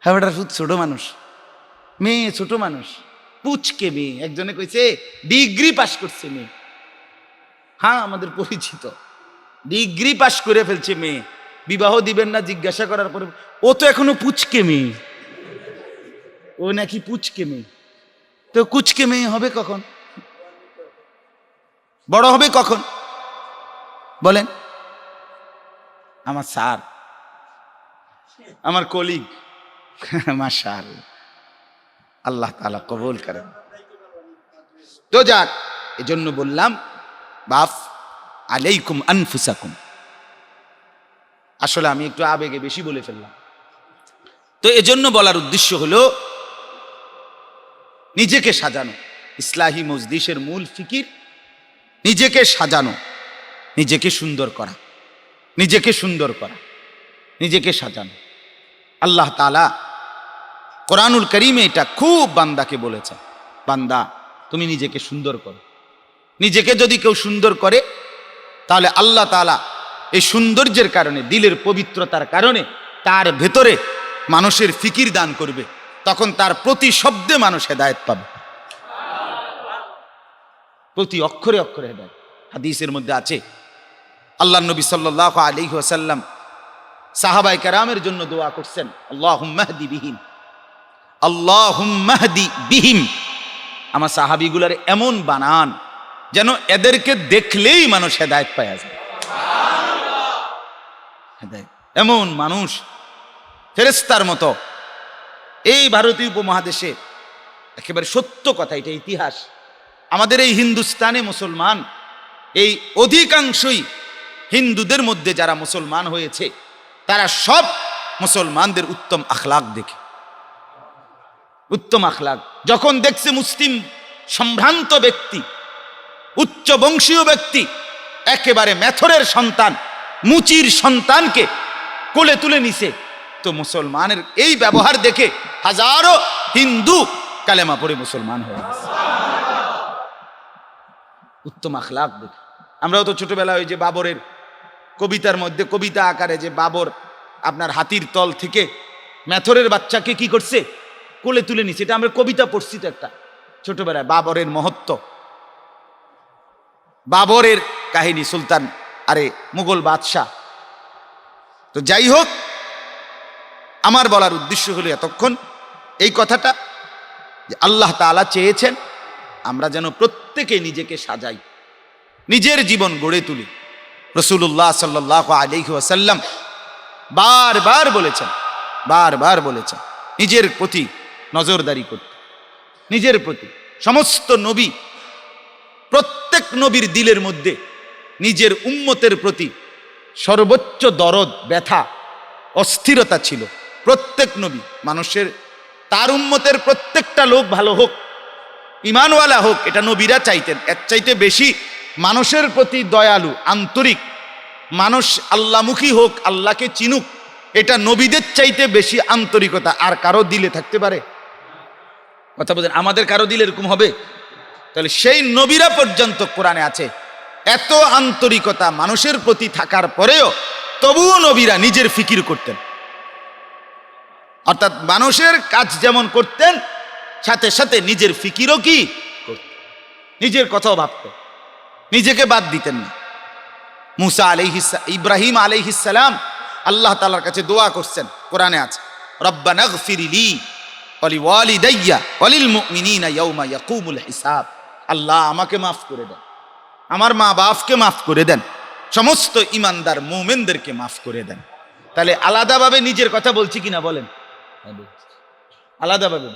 হ্যাঁ বেটার ফুট ছোট মানুষ, মেয়ে ছোট মানুষ, পুচকে মেয়ে। একজনে কইছে ডিগ্রি পাস করছে মেয়ে। হ্যাঁ, আমাদের পরিচিত, ডিগ্রি পাস করে ফেলছে মেয়ে। বিবাহ দিবেন না জিজ্ঞাসা করার পরে, ও তো এখনো পুচকে মেয়ে, ও নাকি পুচকে মেয়ে। তো কুচকে মেয়ে হবে কখন? বড় হবে কখন বলেন? আমার স্যার, আমার কলিগ, মাশাআল্লাহ, আল্লাহ তাআলা কবুল করেন। তো যাক, এজন্য বললাম বাপ, আলাইকুম আনফুসাকুম। আসলে আমি একটু আবেগে বেশি বলে ফেললাম। তো এজন্য বলার উদ্দেশ্য হলো নিজেকে সাজানো। ইসলাহি মজলিসের মূল ফিকির নিজেকে সাজানো, নিজেকে সুন্দর করা, নিজেকে সুন্দর করা, নিজেকে সাজানো। আল্লাহ তাআলা কোরআনুল কারীমে এটা খুব বান্দাকে বলেছে, বান্দা তুমি নিজেকে সুন্দর করো। নিজেকে যদি কেউ সুন্দর করে তাহলে আল্লাহ তাআলা এই সৌন্দর্যের কারণে, দিলের পবিত্রতার কারণে তার ভেতরে মানুষের ফিকির দান করবে, তখন তার প্রতি শব্দে মানুষ হেদায়েত পাবে, প্রতি অক্ষরে অক্ষরে হেদায়েত। হাদিসের মধ্যে আছে আল্লাহর নবী সাল্লাল্লাহু আলাইহি ওয়াসাল্লাম সাহাবায়ে কেরামের জন্য দোয়া করছেন, আল্লাহুম্মা হদি বিহিম, আল্লাহুম্মা হদি বিহিম। আমার সাহাবীগুলার এমন বানান যেন এদেরকে দেখলেই মানুষ হেদায়েত পায় যায়। এমন মানুষ ফেরেশতার মতো এই ভারতীয় উপমহাদেশে, একেবারে সত্য কথা, এটা ইতিহাস। আমাদের এই হিন্দুস্তানে মুসলমান, এই অধিকাংশই হিন্দুদের মধ্যে যারা মুসলমান হয়েছে তারা সব মুসলমানদের উত্তম আখলাক দেখে, উত্তম আখলাক যখন দেখছে মুসলিম সম্ভ্রান্ত ব্যক্তি, উচ্চ বংশীয় ব্যক্তি, একেবারে মেথরের সন্তান, মুচির সন্তানকে কোলে তুলে নিছে, তো মুসলমানের এই ব্যবহার দেখে হাজারো হিন্দু কালেমা পড়ে মুসলমান হয়ে গেছে, উত্তম আখলাক দেখে। আমরাও তো ছোটবেলায় ওই যে বাবরের কবিতার মধ্যে, কবিতা আকারে যে বাবর আপনার হাতির তল থেকে মেথরের বাচ্চাকে কি করছে, কোলে তুলে নিছে, এটা আমরা কবিতা পড়ছি তো একটা ছোটবেলায়। বাবরের মহত্ব, বাবরের কাহিনী, সুলতান আরে মুঘল বাদশাহ। তো যাই হোক, আমার বলার উদ্দেশ্য হলো এতক্ষণ এই কথাটা যে আল্লাহ তাআলা চেয়েছেন আমরা যেন প্রত্যেকে নিজেকে সাজাই, নিজের জীবন গড়ে তুলি। রাসূলুল্লাহ সাল্লাল্লাহু আলাইহি ওয়াসাল্লাম বারবার বলেছেন নিজের প্রতি নজরদারি করতে, নিজের প্রতি। সমস্ত নবী, প্রত্যেক নবীর দিলের মধ্যে নিজের উম্মতের প্রতি সর্বোচ্চ দরদ, ব্যথা, অস্থিরতা ছিল। প্রত্যেক নবী মানুষের, তার উম্মতের প্রত্যেকটা লোক ভালো হোক, ঈমানওয়ালা হোক, এটা নবীরা চাইতেন। এর চাইতে বেশি মানুষের প্রতি দয়ালু, আন্তরিক, মানুষ আল্লাহমুখী হোক, আল্লাহকে চিনুক, এটা নবীদের চাইতে বেশি আন্তরিকতা আর কারো দিলে থাকতে পারে? কথা বলেন, আমাদের কারো দিলে এরকম হবে? তাহলে সেই নবীরা পর্যন্ত কোরআনে আছে এত আন্তরিকতা মানুষের প্রতি থাকার পরেও তবুও নবীরা নিজের ফিকির করতেন, অর্থাৎ মানুষের কাজ যেমন করতেন সাথে সাথে নিজের ফিকিরও কি করতেন, নিজের কথাও ভাবতেন, নিজেকে বাদ দিতেন না। মুসা ইব্রাহিম আলাইহিস সালাম আল্লাহ তাআলার কাছে দোয়া করছেন, কোরআনে আছে, রব্বানা গফির লি ওয়া লিওয়ালিদাইয়া ওয়া লিল মুমিনিনা ইয়াওমা ইয়াকুমুল হিসাব। আল্লাহ আমাকে মাফ করে দেন, আমার মা বাপকে মাফ করে দেন, সমস্ত ইমানদার মুমিনদেরকে মাফ করে দেন। তাহলে আলাদাভাবে নিজের কথা বলছি কিনা বলেন? আলাদাভাবে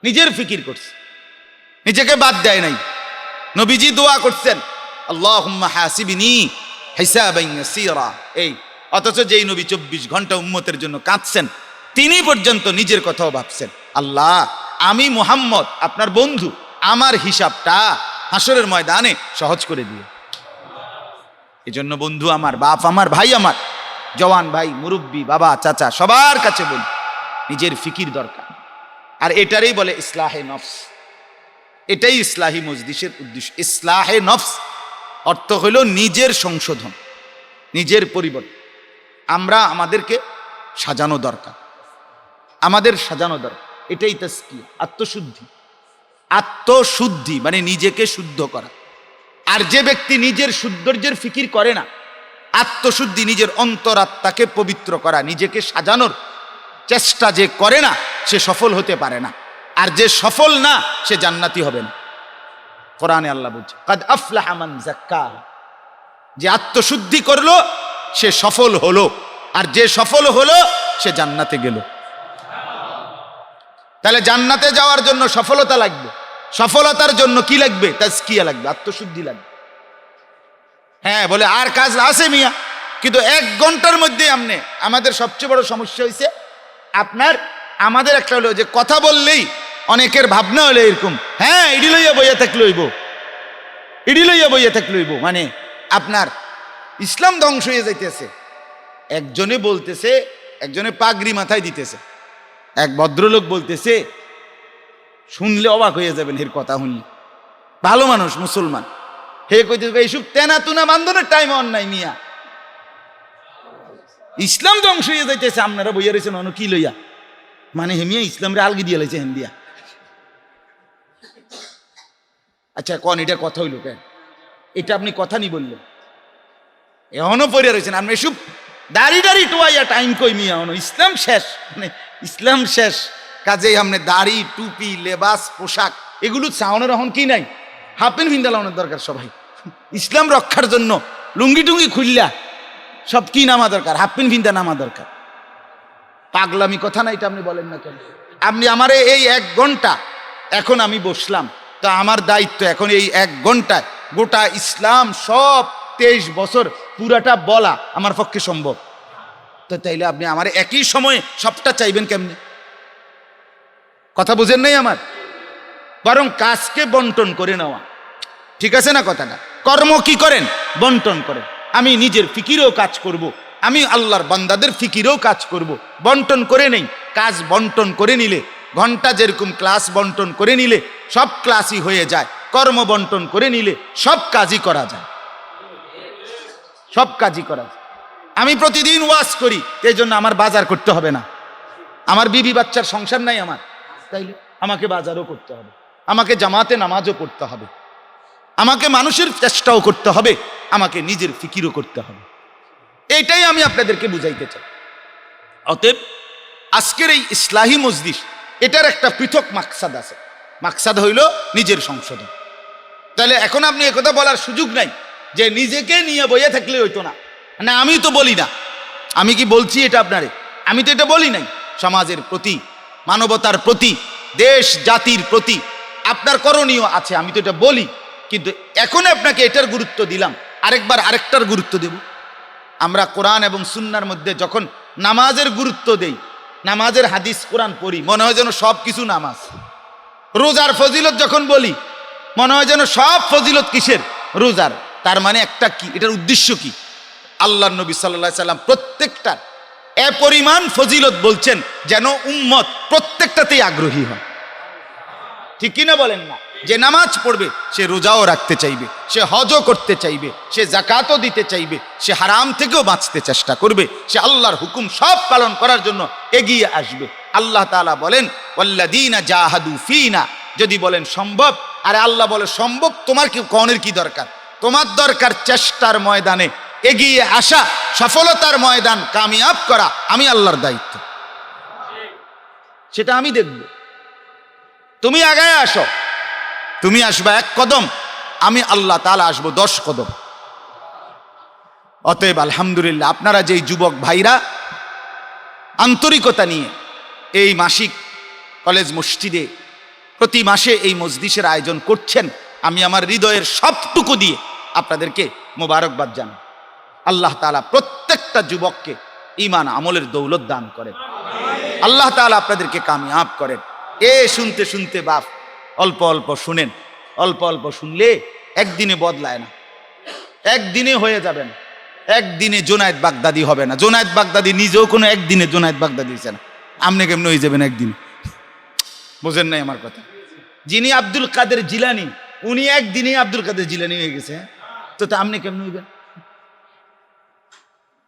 নিজের ফিকির করছে, নিজেকে বাদ দেয় নাই। নবীজি দোয়া করছেন, আল্লাহুম্মা হাসিবনি হিসাবান ইয়াসীরা। এই অথচ যেই নবী 24 ঘন্টা উম্মতের জন্য কাঁদছেন, তিনি পর্যন্ত নিজের কথাও ভাবছেন, আল্লাহ আমি মুহাম্মদ আপনার বন্ধু, আমার হিসাবটা হাসরের ময়দানে সহজ করে দিও। এজন্য বন্ধু আমার, বাপ আমার, ভাই আমার, জওয়ান ভাই, মুরব্বী, বাবা, চাচা, সবার কাছে বলি নিজের ফিকির দরকার। আর এটারই বলে ইসলাহে নফস, এটাই ইসলাহি মজলিসের উদ্দেশ্য। ইসলাহে নফস অর্থ হইল নিজের সংশোধন, নিজের পরিবর্তন। আমাদেরকে সাজানো দরকার, আমাদের সাজানো দরকার। এটাই তাজকিয়া, আত্মশুদ্ধি। আত্মশুদ্ধি মানে নিজেকে শুদ্ধ করা। আর যে ব্যক্তি নিজের সৌন্দর্যের ফিকির করে না, আত্মশুদ্ধি নিজের অন্তরাত্মাকে পবিত্র করা, নিজেকে সাজানোর চেষ্টা যে করে না, সে সফল হতে পারে না। আর যে সফল না, সে জান্নাতি হবে না। কোরআনে আল্লাহ বলছে, কাদ আফলাহা মান যাক্কাহা, যে আত্মশুদ্ধি করলো সে সফল হলো, আর যে সফল হলো সে জান্নাতে গেল। তাহলে জান্নাতে যাওয়ার জন্য সফলতা লাগবে, সফলতার জন্য কি লাগবে? তাজকিয়া লাগবে, আত্মশুদ্ধি লাগবে। হ্যাঁ বলে আর কাজ আছে মিয়া, কিন্তু 1 ঘন্টার মধ্যে আমাদের সবচেয়ে বড় সমস্যা হয়েছে আমাদের একটা হলো যে কথা বললেই অনেকের ভাবনা হলো এরকম, হ্যাঁ ইডি লইয়া বইয়া থাকলে হইব, ইডি লইয়া বইয়া থাকলে হইব, মানে আপনার ইসলাম ধ্বংস হয়ে যাইতেছে। একজনে বলতেছে, একজনে পাগড়ি মাথায় দিতেছে, এক ভদ্রলোক বলতেছে, শুনলে অবাক হয়ে যাবেন এর কথা শুনলে, ভালো মানুষ মুসলমান, হে কইতে এইসব তেনা তুনা বান্ধনের টাইম অন নাই মিয়া, ইসলাম ধ্বংস হয়ে যাইতেছে, আপনারা বইয়া রয়েছেন অন কি লইয়া, মানে হেমিয়া ইসলামরে আলগি দিয়া লাইছে হেন্দিয়া। আচ্ছা কন এটা কথা হইল কেন, এটা আপনি কথা নি বললেন, এখনো পড়ে রয়েছেন আপনি এসব দাড়ি দাড়ি টোয়াইয়া টাইম কই মিয়া, এখনো ইসলাম শেষ, মানে ইসলাম শেষ, কাজেই আপনি দাড়ি টুপি লেবাস পোশাক এগুলো চাওয়ানোর এখন কি নাই, হাফ প্যান্ট ভিন্দা লাগানোর দরকার সবাই, ইসলাম রক্ষার জন্য লুঙ্গি টুঙ্গি খুললা সব কি নামা দরকার, হাফ প্যান্ট ভিন্দা নামা দরকার। পাগলামি কথা না এটা আপনি বলেন না কেন? আপনি আমারে এই 1 ঘন্টা এখন আমি বসলাম, তো আমার দায়িত্ব এখন এই 1 ঘন্টায় গোটা ইসলাম সব 23 বছর পুরাটা বলা আমার পক্ষে সম্ভব। তো তাইলে আপনি আমার একই সময়ে সবটা চাইবেন কেমনে? কথা বুঝেন নাই আমার? বরং কাজকে বন্টন করে নেওয়া, ঠিক আছে না কথাটা? কর্ম কি করেন? বন্টন করেন। আমি নিজের ফিকিরেও কাজ করব, আমি আল্লাহর বান্দাদের ফিকিরেও কাজ করব, বন্টন করে নেই। কাজ বন্টন করে নিলে, ঘন্টা যেরকম ক্লাস বন্টন করে নিলে সব ক্লাসই হয়ে যায়, কর্ম বন্টন করে নিলে সব কাজই করা যায়, সব কাজই করা যায়। আমি প্রতিদিন ওয়াজ করি, এই জন্য আমার বাজার করতে হবে না, আমার বিবি বাচ্চার সংসার নাই আমার, তাইলে আমাকে বাজারও করতে হবে, আমাকে জামাতে নামাজও পড়তে হবে, আমাকে মানুষের চেষ্টাও করতে হবে, আমাকে নিজের ফিকিরও করতে হবে। এইটাই আমি আপনাদেরকে বুঝাইতে চাই। অতএব আজকের এই ইসলাহি মজলিস, এটার একটা পৃথক মাকসাদ আছে, মাকসাদ হইল নিজের সংশোধন। তাহলে এখন আপনি একথা বলার সুযোগ নাই যে নিজেকে নিয়ে বইয়ে থাকলে হইতো না, মানে আমি তো বলি না, আমি কি বলছি এটা আপনারে? আমি তো এটা বলি নাই। সমাজের প্রতি, মানবতার প্রতি, দেশ জাতির প্রতি আপনার করণীয় আছে, আমি তো এটা বলি, কিন্তু এখন আপনাকে এটার গুরুত্ব দিলাম, আরেকবার আরেকটার গুরুত্ব দেব। আমরা কোরআন এবং সুন্নাহর মধ্যে যখন নামাজের গুরুত্ব দেই, নামাজের হাদিস কোরআন পড়ি, মনে হয় যেন সব কিছু নামাজ। রোজার ফজিলত যখন বলি, মনে হয় যেন সব ফজিলত কিসের? রোজার। তার মানে একটা কি, এটার উদ্দেশ্য কি? আল্লাহর নবী সাল্লাল্লাহু আলাইহি সাল্লাম প্রত্যেকটা এ পরিমাণ ফজিলত বলছেন যেন উম্মত প্রত্যেকটাতেই আগ্রহী হয়, ঠিক কিনা বলেন না? যে নামাজ পড়বে সে রোজাও রাখতে চাইবে, সে হজও করতে চাইবে, সে যাকাতও দিতে চাইবে, সে হারাম থেকেও বাঁচতে চেষ্টা করবে, সে আল্লাহর হুকুম সব পালন করার জন্য এগিয়ে আসবে। আল্লাহ তাআলা বলেন ওয়াল্লাযীনা জাহাদু ফীনা, যদি বলেন সম্ভব, আরে আল্লাহ বলে সম্ভব, তোমার কি কনের কি দরকার? তোমার দরকার চেষ্টার ময়দানে এগিয়ে আসা, সফলতার ময়দান কামিয়াব করা আমি আল্লাহর দায়িত্ব, সেটা আমি দেখব। তুমি আগায় আসো, তুমি আসবা 1 কদম, আমি আল্লাহ তাআলা আসবো 10 কদম। অতএব আলহামদুলিল্লাহ, আপনারা যেই যুবক ভাইরা আন্তরিকতা নিয়ে এই মাসিক কলেজ মসজিদে প্রতি মাসে এই মজলিসের আয়োজন করছেন, আমি আমার হৃদয়ের সবটুকু দিয়ে আপনাদেরকে মোবারকবাদ জানাই। আল্লাহ তাআলা প্রত্যেকটা যুবককে ঈমান আমলের দৌলত দান করেন, আল্লাহ তাআলা আপনাদেরকে কামিয়াব করেন। শুনতে শুনতে বাপ অল্প অল্প শুনেন, অল্প অল্প শুনলে একদিনে বদলায় না, একদিনে হয়ে যাবেন, একদিনে জোনায়েদ বাগদাদি হবে না। জোনায়েদ বাগদাদি নিজেও কোনো একদিনে জোনায়েদ বাগদাদি হয়েছে না, আপনি কেমন হয়ে যাবেন একদিনে? বুঝেন নাই আমার কথা? যিনি আব্দুল কাদের জিলানি, উনি একদিনে আব্দুল কাদের জিলানি হয়ে গেছে, তো আপনি কেমন হইবেন?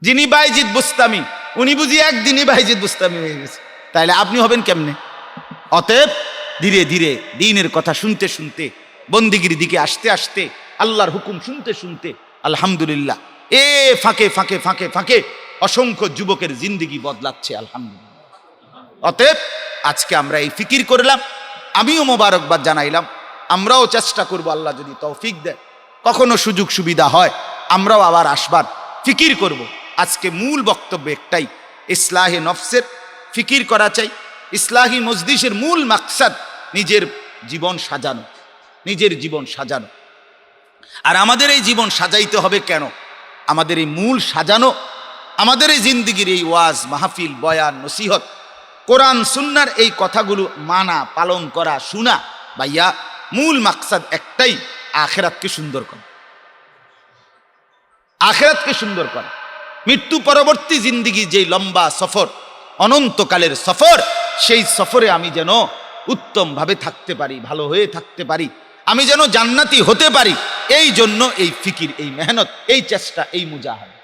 যিনি বাইজিদ বুস্তামি, উনি বুঝি একদিনই বাইজিদ বুস্তামি হয়ে গেছে, তাইলে আপনি হবেন কেমনে? অতএব ধীরে ধীরে দ্বীনের কথা শুনতে শুনতে, বন্দিগির দিকে আসতে আসতে, আল্লাহর হুকুম শুনতে শুনতে, আলহামদুলিল্লাহ ফাঁকে ফাঁকে ফাঁকে ফাঁকে অসংখ্য যুবকের জিন্দেগি বদলাচ্ছে, আলহামদুলিল্লাহ। অতএব আজকে আমরা এই ফিকির করলাম, আমিও মোবারকবাদ জানাইলাম, আমরাও চেষ্টা করব, আল্লাহ যদি তৌফিক দেয়, কখনো সুযোগ সুবিধা হয় আমরাও আবার আসবার ফিকির করব। আজকে মূল বক্তব্য একটাই, ইসলাহে নফসের ফিকির করা চাই। ইসলাহি মজলিসের মূল মাকসাদ নিজের জীবন সাজানো, নিজের জীবন সাজানো। আর আমাদের এই জীবন সাজাইতে হবে কেন? আমাদের এই মূল সাজানো, আমাদের এই জিন্দিগির এই ওয়াজ মাহফিল, বয়ান, নসিহত, কোরআন সুন্নাহর এই কথাগুলো মানা, পালন করা, শোনা, ভাইয়া মূল মাকসাদ একটাই, আখিরাতকে সুন্দর করা, আখিরাতকে সুন্দর করা। মৃত্যু পরবর্তী জিন্দিগি যে লম্বা সফর, অনন্তকালের সফর, সেই সফরে আমি যেন উত্তম ভাবে থাকতে পারি, ভালো হয়ে থাকতে পারি, আমি যেন জান্নাতি হতে পারি। এই জন্য এই ফিকির, এই মেহনত, এই চেষ্টা, এই মুজাহাদা।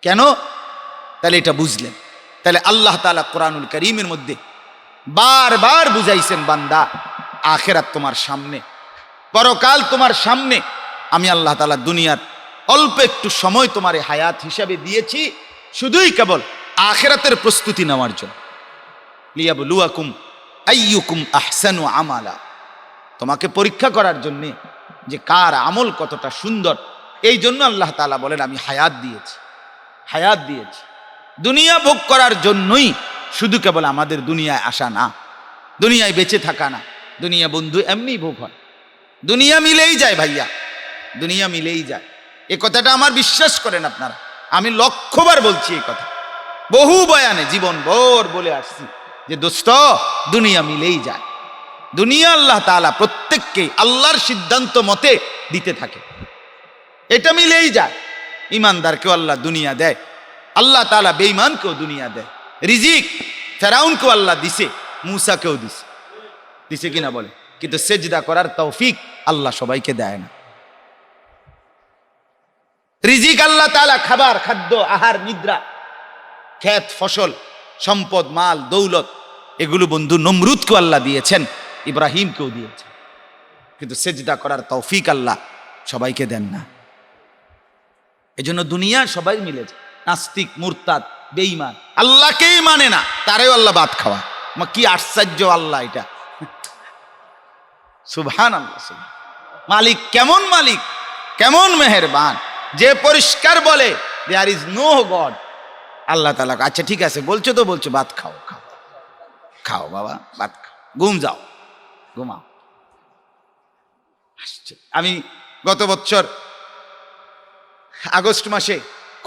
কেন? তাহলে এটা বুঝলেন। তাহলে আল্লাহ তাআলা কোরআনুল কারীমের মধ্যে বারবার বুঝাইছেন, বান্দা আখিরাত তোমার সামনে, পরকাল তোমার সামনে। আমি আল্লাহ তাআলা দুনিয়ার অল্প একটু সময় তোমার হায়াত হিসাবে দিয়েছি শুধুই কেবল আখিরাতের প্রস্তুতি নেওয়ার জন্য। লিয়াবলুয়াকুম আইয়ুকুম আহসানু আমালা, তোমাকে পরীক্ষা করার জন্য যে কার আমল কতটা সুন্দর। এই জন্য আল্লাহ তাআলা বলেন আমি হায়াত দিয়েছি, হায়াত দিয়েছি দুনিয়া ভোগ করার জন্যই, শুধু কেবল আমাদের দুনিয়ায় আসা না, দুনিয়ায় বেঁচে থাকা না। দুনিয়া বন্ধু এমনি ভোগ হয়, দুনিয়া মিলেই যায় ভাইয়া, দুনিয়া মিলেই যায়। এ কথাটা আমার বিশ্বাস করেন আপনারা, আমি লক্ষবার বলছি এই কথা, বহু বয়ানে জীবন ভর বলে আসছি যে দোস্ত দুনিয়া মিলেই যায়। দুনিয়া আল্লাহ তাআলা প্রত্যেককে আল্লাহর সিদ্ধান্ত মতে দিতে থাকে, এটা মিলেই যায়। ইমানদারকেও আল্লাহ দুনিয়া দেয়, আল্লাহ তাআলা বেঈমানকেও দুনিয়া দেয়। রিজিক ফেরাউনকেও আল্লাহ দিছে, মূসাকেও দিছে, দিছে কিনা বলে, কিন্তু সেজদা করার তৌফিক আল্লাহ সবাইকে দেয় না। রিজিক আল্লাহ তাআলা খাবার, খাদ্য, আহার, নিদ্রা, ক্ষেত, ফসল, সম্পদ, মাল, দৌলত, এগুলো বন্ধু নমরুদকেও আল্লাহ দিয়েছেন, ইব্রাহিমকেও দিয়েছেন, কিন্তু সেজদা করার তৌফিক আল্লাহ সবাইকে দেন না। এজন্য দুনিয়া সবাই মিলে যায়, নাস্তিক, মুরতাদ, বেঈমান, আল্লাহকেই মানে না, তারেও আল্লাহ ভাত খাওয়া। কি আশ্চর্য আল্লাহ এটা, সুবহানাল্লাহ। মালিক কেমন মালিক, কেমন মেহেরবান, যে পরিষ্কার বলে দেয়ার ইজ নো গড। আল্লাহ তাআলা আচ্ছা ঠিক আছে বলছো তো বলছো, ভাত খাও, খাও, খাও বাবা, ভাত খাও, ঘুম যাও, ঘুমাও। আমি গত বছর আগস্ট মাসে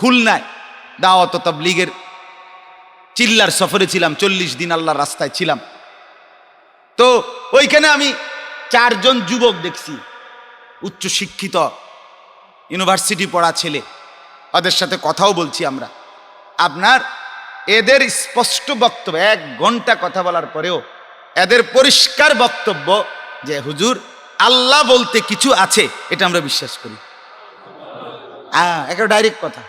খুলনায় দাওয়াত ও তাবলীগের চিল্লার সফরে ছিলাম, 40 দিন আল্লাহর রাস্তায় ছিলাম। তো ওইখানে আমি 4 জন যুবক দেখছি, উচ্চ শিক্ষিত, ইউনিভার্সিটি পড়া ছেলে, ওদের সাথে কথাও বলছি আমরা। আপনার এদের স্পষ্ট বক্তব্য, 1 ঘন্টা কথা বলার পরেও এদের পরিষ্কার বক্তব্য যে হুজুর আল্লাহ বলতে কিছু আছে, এটা আমরা বিশ্বাস করি। একটা ডাইরেক্ট কথা,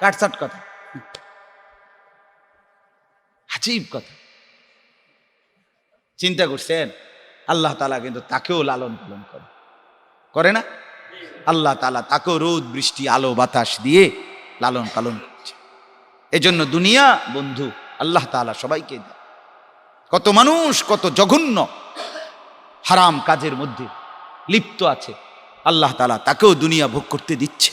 কাটসাট কথা, আজীব কথা। চিন্তা করছেন আল্লাহ তাআলা কিন্তু তাকেও লালন পালন করে না? আল্লাহ তাআলা তাকেও রোদ বৃষ্টি আলো বাতাস দিয়ে লালন পালন করছে। এজন্য দুনিয়া বন্ধু আল্লাহ তাআলা সবাইকে দেয়। কত মানুষ কত জঘন্য হারাম কাজের মধ্যে লিপ্ত আছে, আল্লাহ তাআলা তাকেও দুনিয়া ভোগ করতে দিচ্ছে,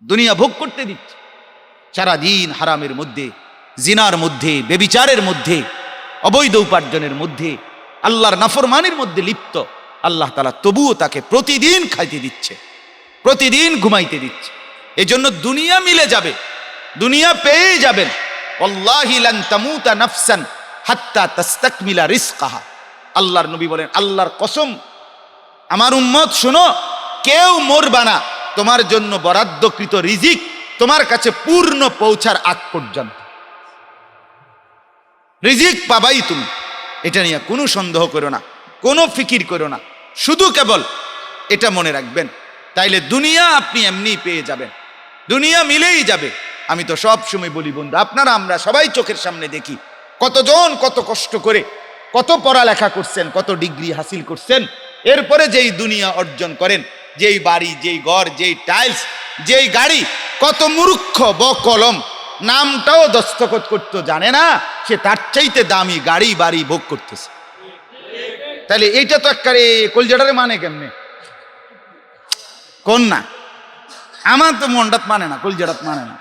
দুনিয়া ভোগ করতে দিচ্ছে। সারাদিন হারামের মধ্যে, জিনার মধ্যে, বেবিচারের মধ্যে, অবৈধ উপার্জনের মধ্যে, আল্লাহর নাফরমানির মধ্যে লিপ্ত, আল্লাহ তাআলা তবুও তাকে প্রতিদিন খাইতে দিচ্ছে, প্রতিদিন ঘুমাইতে দিচ্ছে। এজন্য দুনিয়া মিলে যাবে, দুনিয়া পেয়ে যাবেন। ওয়াল্লাহি লান তামুতা নাফসান হাত্তা তাস্তাকমিলা রিজকাহা। আল্লাহর নবী বলেন, আল্লাহর কসম আমার উম্মত শোনো, কেউ মরবা না তোমার জন্য বরাদ্দকৃত রিজিক তোমার কাছে পূর্ণ পৌঁছার আগ পর্যন্ত। রিজিক পাবাই তুমি, এটা নিয়ে কোনো সন্দেহ করো না, কোনো ফিকির করো না, শুধু কেবল এটা মনে রাখবেন। তাইলে দুনিয়া আপনি এমনি পেয়ে যাবেন, দুনিয়া মিলেই যাবে। আমি তো সব সময় বলি বন্ধু, আপনারা আমরা সবাই চোখের সামনে দেখি কতজন কত কষ্ট করে কত পড়ালেখা করছেন, কত ডিগ্রি হাসিল করছেন, এরপরে যেই দুনিয়া অর্জন করেন, যেই বাড়ি, যেই ঘর, যেই টাইলস, যেই গাড়ি, কত মূর্খ বকলম নামটাও দস্তখত করতে জানে না, সে তার চাইতে দামি গাড়ি বাড়ি ভোগ করতেছে। তাহলে এইটা তো একেবারে কলজাটারে মানে কেমনে কোন না? আমার তো মনটাত মানে না, কলজাটাত মানে না।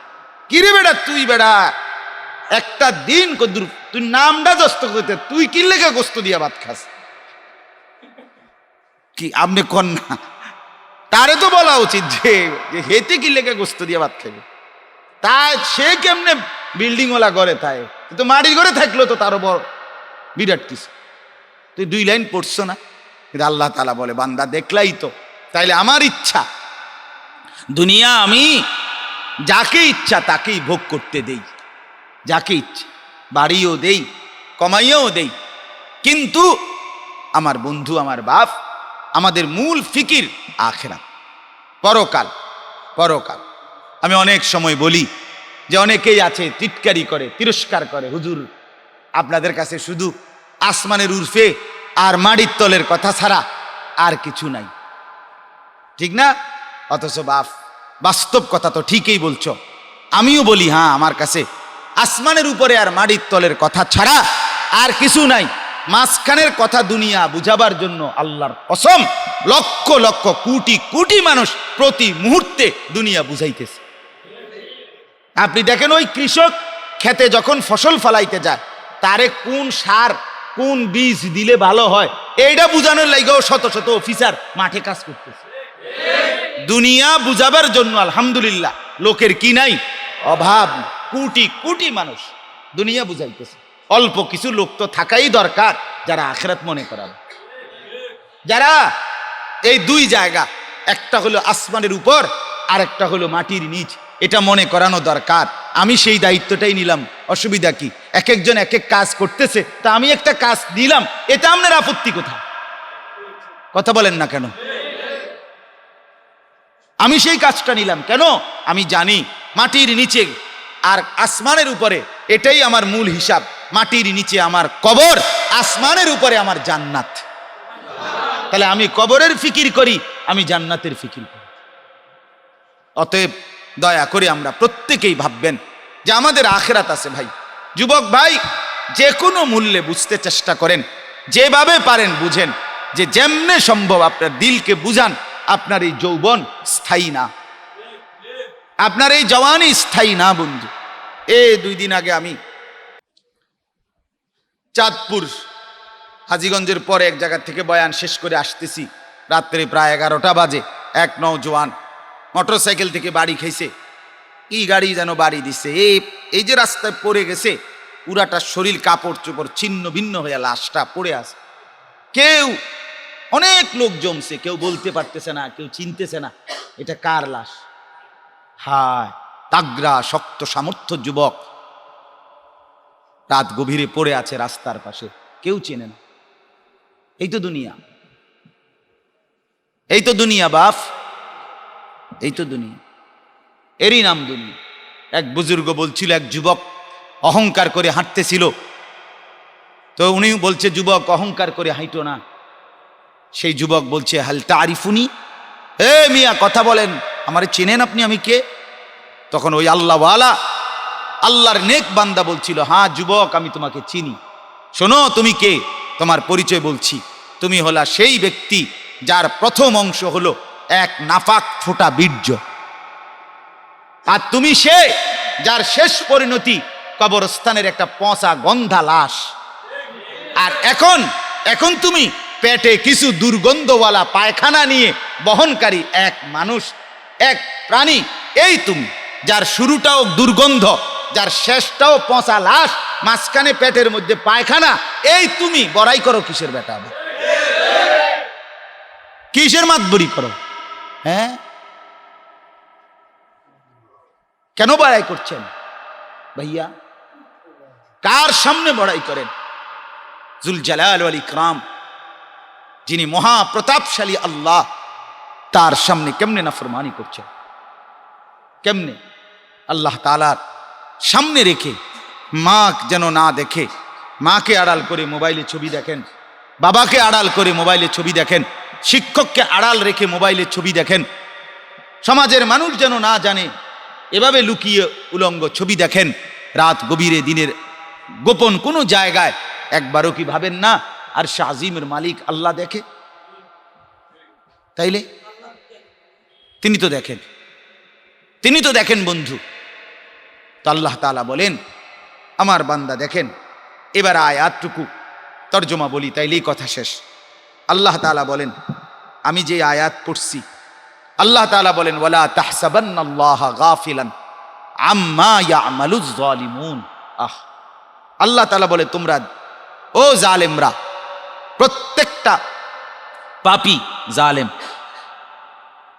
কিরে বেড়া তুই বেড়া একটা দিন কদ্দুর তুই নামটা দস্তখত করতে, তুই কি লেগে গোস্ত দিয়া ভাত খাস? কি আপনি কোন না? তারে তো বলা উচিত যে হেতে কি লেগে গোস্ত দিয়া ভাত খাবে। তা সে কেমনে বিল্ডিং ওলা ঘরে থাকে, তো মাটির ঘরে থাকলো তো তারও বড় বিরাট কিছু। তুই 2 লাইন পড়ছো না? কিন্তু আল্লাহ তাআলা বলে, বান্দা দেখলাই তো, তাইলে আমার ইচ্ছা দুনিয়া আমি যাকে ইচ্ছা তাকেই ভোগ করতে দেই, যাকে ইচ্ছা। বাড়িও দেই, কমাইয়াও দেই, কিন্তু আমার বন্ধু, আমার বাপ, আমাদের মূল ফিকির আখিরাত, পরকাল। পরকাল আমি অনেক সময় বলি যে অনেকেই আছে টিটকারি করে, তিরস্কার করে, হুজুর আপনাদের কাছে শুধু আসমানের উর্ফে আর মাটির তলের কথা ছাড়া আর কিছু নাই, ঠিক না? অথচ বাস্তব কথা তো ঠিকই বলছো। আমিও বলি হ্যাঁ, আমার কাছে আসমানের উপরে আর মাটির তলের কথা ছাড়া আর কিছু নাই। মাঝখানের কথা দুনিয়া বুঝাবার জন্য আল্লাহর কসম লক্ষ লক্ষ কোটি কোটি মানুষ প্রতি মুহূর্তে দুনিয়া বুঝাইতেছে। আপনি দেখেন ওই কৃষক খেতে যখন ফসল ফলাইতে যায়, তারে কোন সার কোন বীজ দিলে ভালো হয় এইটা বুঝানোর লাগেও শত শত অফিসার মাঠে কাজ করতেছে। দুনিয়া বুঝাবার জন্য আলহামদুলিল্লাহ লোকের কি নাই, অভাব। কোটি কোটি মানুষ দুনিয়া বুঝাইতেছে। অল্প কিছু লোক তো থাকাই দরকার যারা আখিরাত মনে করাবে, যারা এই দুই জায়গা, একটা হলো আসমানের উপর আর একটা হলো মাটির নিচ, এটা মনে করানো দরকার। আমি সেই দায়িত্বটাই নিলাম, অসুবিধা কি? এক একজন এক এক কাজ করতেছে, তা আমি একটা কাজ নিলাম, এটা আপনার আপত্তি কোথায়? কথা বলেন না কেন? আমি সেই কাজটা নিলাম কেন? আমি জানি মাটির নিচে আর আসমানের উপরে এটাই আমার মূল হিসাব। মাটির নিচে আমার কবর, আসমানের উপরে আমার জান্নাত। তাহলে আমি কবরের ফিকির করি, আমি জান্নাতের ফিকির করি। অতএব দয়া করে আমরা প্রত্যেকেই ভাববেন যে আমাদের আখিরাত আছে। ভাই, যুবক ভাই, যে কোনো মূল্যে বুঝতে চেষ্টা করেন, যেভাবে পারেন বুঝেন, যে যেমনে সম্ভব আপনার দিলকে বুঝান আপনার এই যৌবন স্থায়ী না, আপনার এই জওয়ানি স্থায়ী না বন্ধু। 2 দিন আগে আমি চাঁদপুর হাজীগঞ্জের পরে এক জায়গা থেকে বয়ান শেষ করে আসতেছি, রাত্রে প্রায় 11টা বাজে। এক নওজোয়ান মোটরসাইকেল থেকে বাড়ি খাইছে, কি গাড়ি যেন বাড়ি দিছে, এই যে রাস্তায় পড়ে গেছে, পুরাটা শরীর কাপড় চোপড় ছিন্ন ভিন্ন হয়ে লাশটা পড়ে আছে। কেউ, অনেক লোক জমছে, কেউ বলতে পারতেছে না, কেউ চিনতেছে না এটা কার লাশ। হায়, তাগড়া শক্ত সামর্থ্য যুবক রাত গভীরে পড়ে আছে রাস্তার পাশে, কেউ চেনে না। এই তো দুনিয়া, এই তো দুনিয়া বাপ, এই তো দুনিয়া, এরই নাম দুনিয়া। এক বুজুর্গ বলছিল, এক যুবক অহংকার করে হাঁটতেছিল, তো উনি বলছে, যুবক অহংকার করে হাঁটো না। সেই যুবক বলছে, হাল তারিফুনি, এ মিয়া কথা বলেন, আমারে চেনেন আপনি, আমি কে? তখন ওই আল্লাহওয়ালা, আল্লাহর নেক বান্দা বলছিল, হ্যাঁ যুবক, আমি তোমাকে চিনি। শোনো, তুমি কে? তোমার পরিচয় বলছি। তুমি হলা সেই ব্যক্তি যার প্রথম অংশ হলো এক নাফাক ফোঁটা বীর্য, আর তুমি সে যার শেষ পরিণতি কবরস্থানের একটা পচা গন্ধা লাশ। আর এখন তুমি পেটে কিছু দুর্গন্ধওয়ালা পায়খানা নিয়ে বহনকারী এক মানুষ, এক প্রাণী। এই তুমি, যার শুরুটাও দুর্গন্ধ, যার শেষটাও পচা লাশ, মাঝখানে পেটের মধ্যে পায়খানা। এই তুমি বড়াই করো কিসের বেটা? কিসের মাতবরি করো? হ্যাঁ, কেন বড়াই করছেন ভাইয়া? কার সামনে বড়াই করেন? জুল জালাল ওয়াল ইকরাম, যিনি মহাপ্রতাপশালী আল্লাহ, তার সামনে কেমনে নাফরমানি করছেন? কেমনে? আল্লাহ তাআলার সামনে রেখে মা যেন না দেখে, মাকে আড়াল করে মোবাইলে ছবি দেখেন, বাবাকে আড়াল করে মোবাইলে ছবি দেখেন, শিক্ষককে আড়াল রেখে মোবাইলে ছবি দেখেন, সমাজের মানুষ যেন না জানে, এভাবে লুকিয়ে উলঙ্গ ছবি দেখেন রাত গভীরে, দিনের গোপন কোনো জায়গায়। একবারও কি ভাবেন না আর শাজিমের মালিক আল্লাহ দেখে? তাইলে তিনি তো দেখেন, তিনি তো দেখেন বন্ধু। তো আল্লাহ তাআলা বলেন, আমার বান্দা দেখেন। এবার আয়াতটুকু তর্জমা বলি, তাইলেই কথা শেষ। আল্লাহ তাআলা বলেন, আমি যে আয়াত পড়ছি, আল্লাহ তাআলা বলেন, ওয়ালা তাহসাবান্নাল্লাহা গাফিলান আম্মা ইয়ামালুজ যালিমুন। আল্লাহ তাআলা বলে, তোমরা ও জালেমরা, প্রত্যেকটা পাপী, জালেম,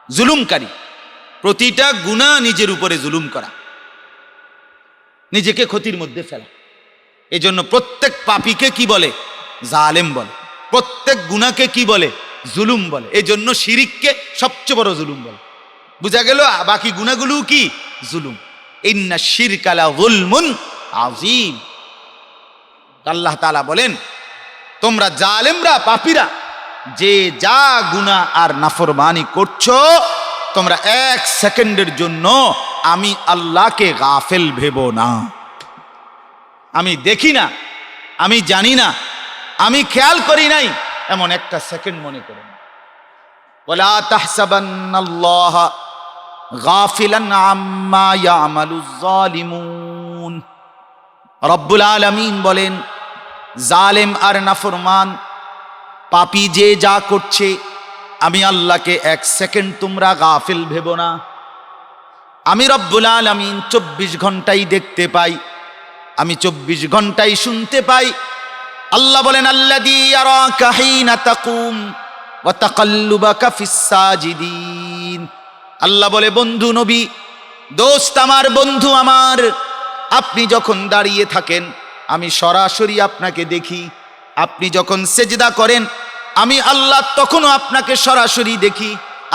জুলুমকারী, প্রতিটা গুনাহ নিজের উপরে জুলুম করা, নিজেকে ক্ষতির মধ্যে ফেলা। এজন্য প্রত্যেক পাপীকে কি বলে? জালেম বলে। প্রত্যেক গুনাহকে কি বলে? জুলুম বলে। এজন্য শিরিককে সবচেয়ে বড় জুলুম বলে। বুঝা গেল? বাকি গুনাহগুলো কি? জুলুম। ইন্না শিরকা লা যুলমুন আযীম। আল্লাহ তাআলা বলেন, তোমরা জালেমরা, পাপীরা যে যা গুনাহ আর নাফরমানি করছো, তোমরা এক সেকেন্ডের জন্য আমি আল্লাহকে গাফেল ভেবো না। আমি দেখি না, আমি জানি না, আমি খেয়াল করি নাই, এমন একটা সেকেন্ড মনে করুন। ওয়ালা তাহসাবান্নাল্লাহা গাফিলান আম্মা ইয়ামালুজ জালিমুন। রব্বুল আলামিন বলেন, জালেম আর নাফরমান পাপী যে যা করছে, আমি আল্লাহকে এক সেকেন্ড তোমরা গাফিল ভেবো না। আমি রব্বুল আলামিন 24 ঘন্টাই দেখতে পাই, আমি 24 ঘন্টাই শুনতে পাই। আল্লাহ বলেন, আল্লাযী ইয়ারাকা হিনা তাকুম ওয়া তাকাল্লুবাকা ফিস সাজিদিন। আল্লাহ বলে, বন্ধু নবী, দোস্ত আমার, বন্ধু আমার, আপনি যখন দাঁড়িয়ে থাকেন আমি সরাসরি আপনাকে দেখি। আপনি যখন সেজদা করেন আমি আল্লাহ তখনও আপনাকে সরাসরি দেখি।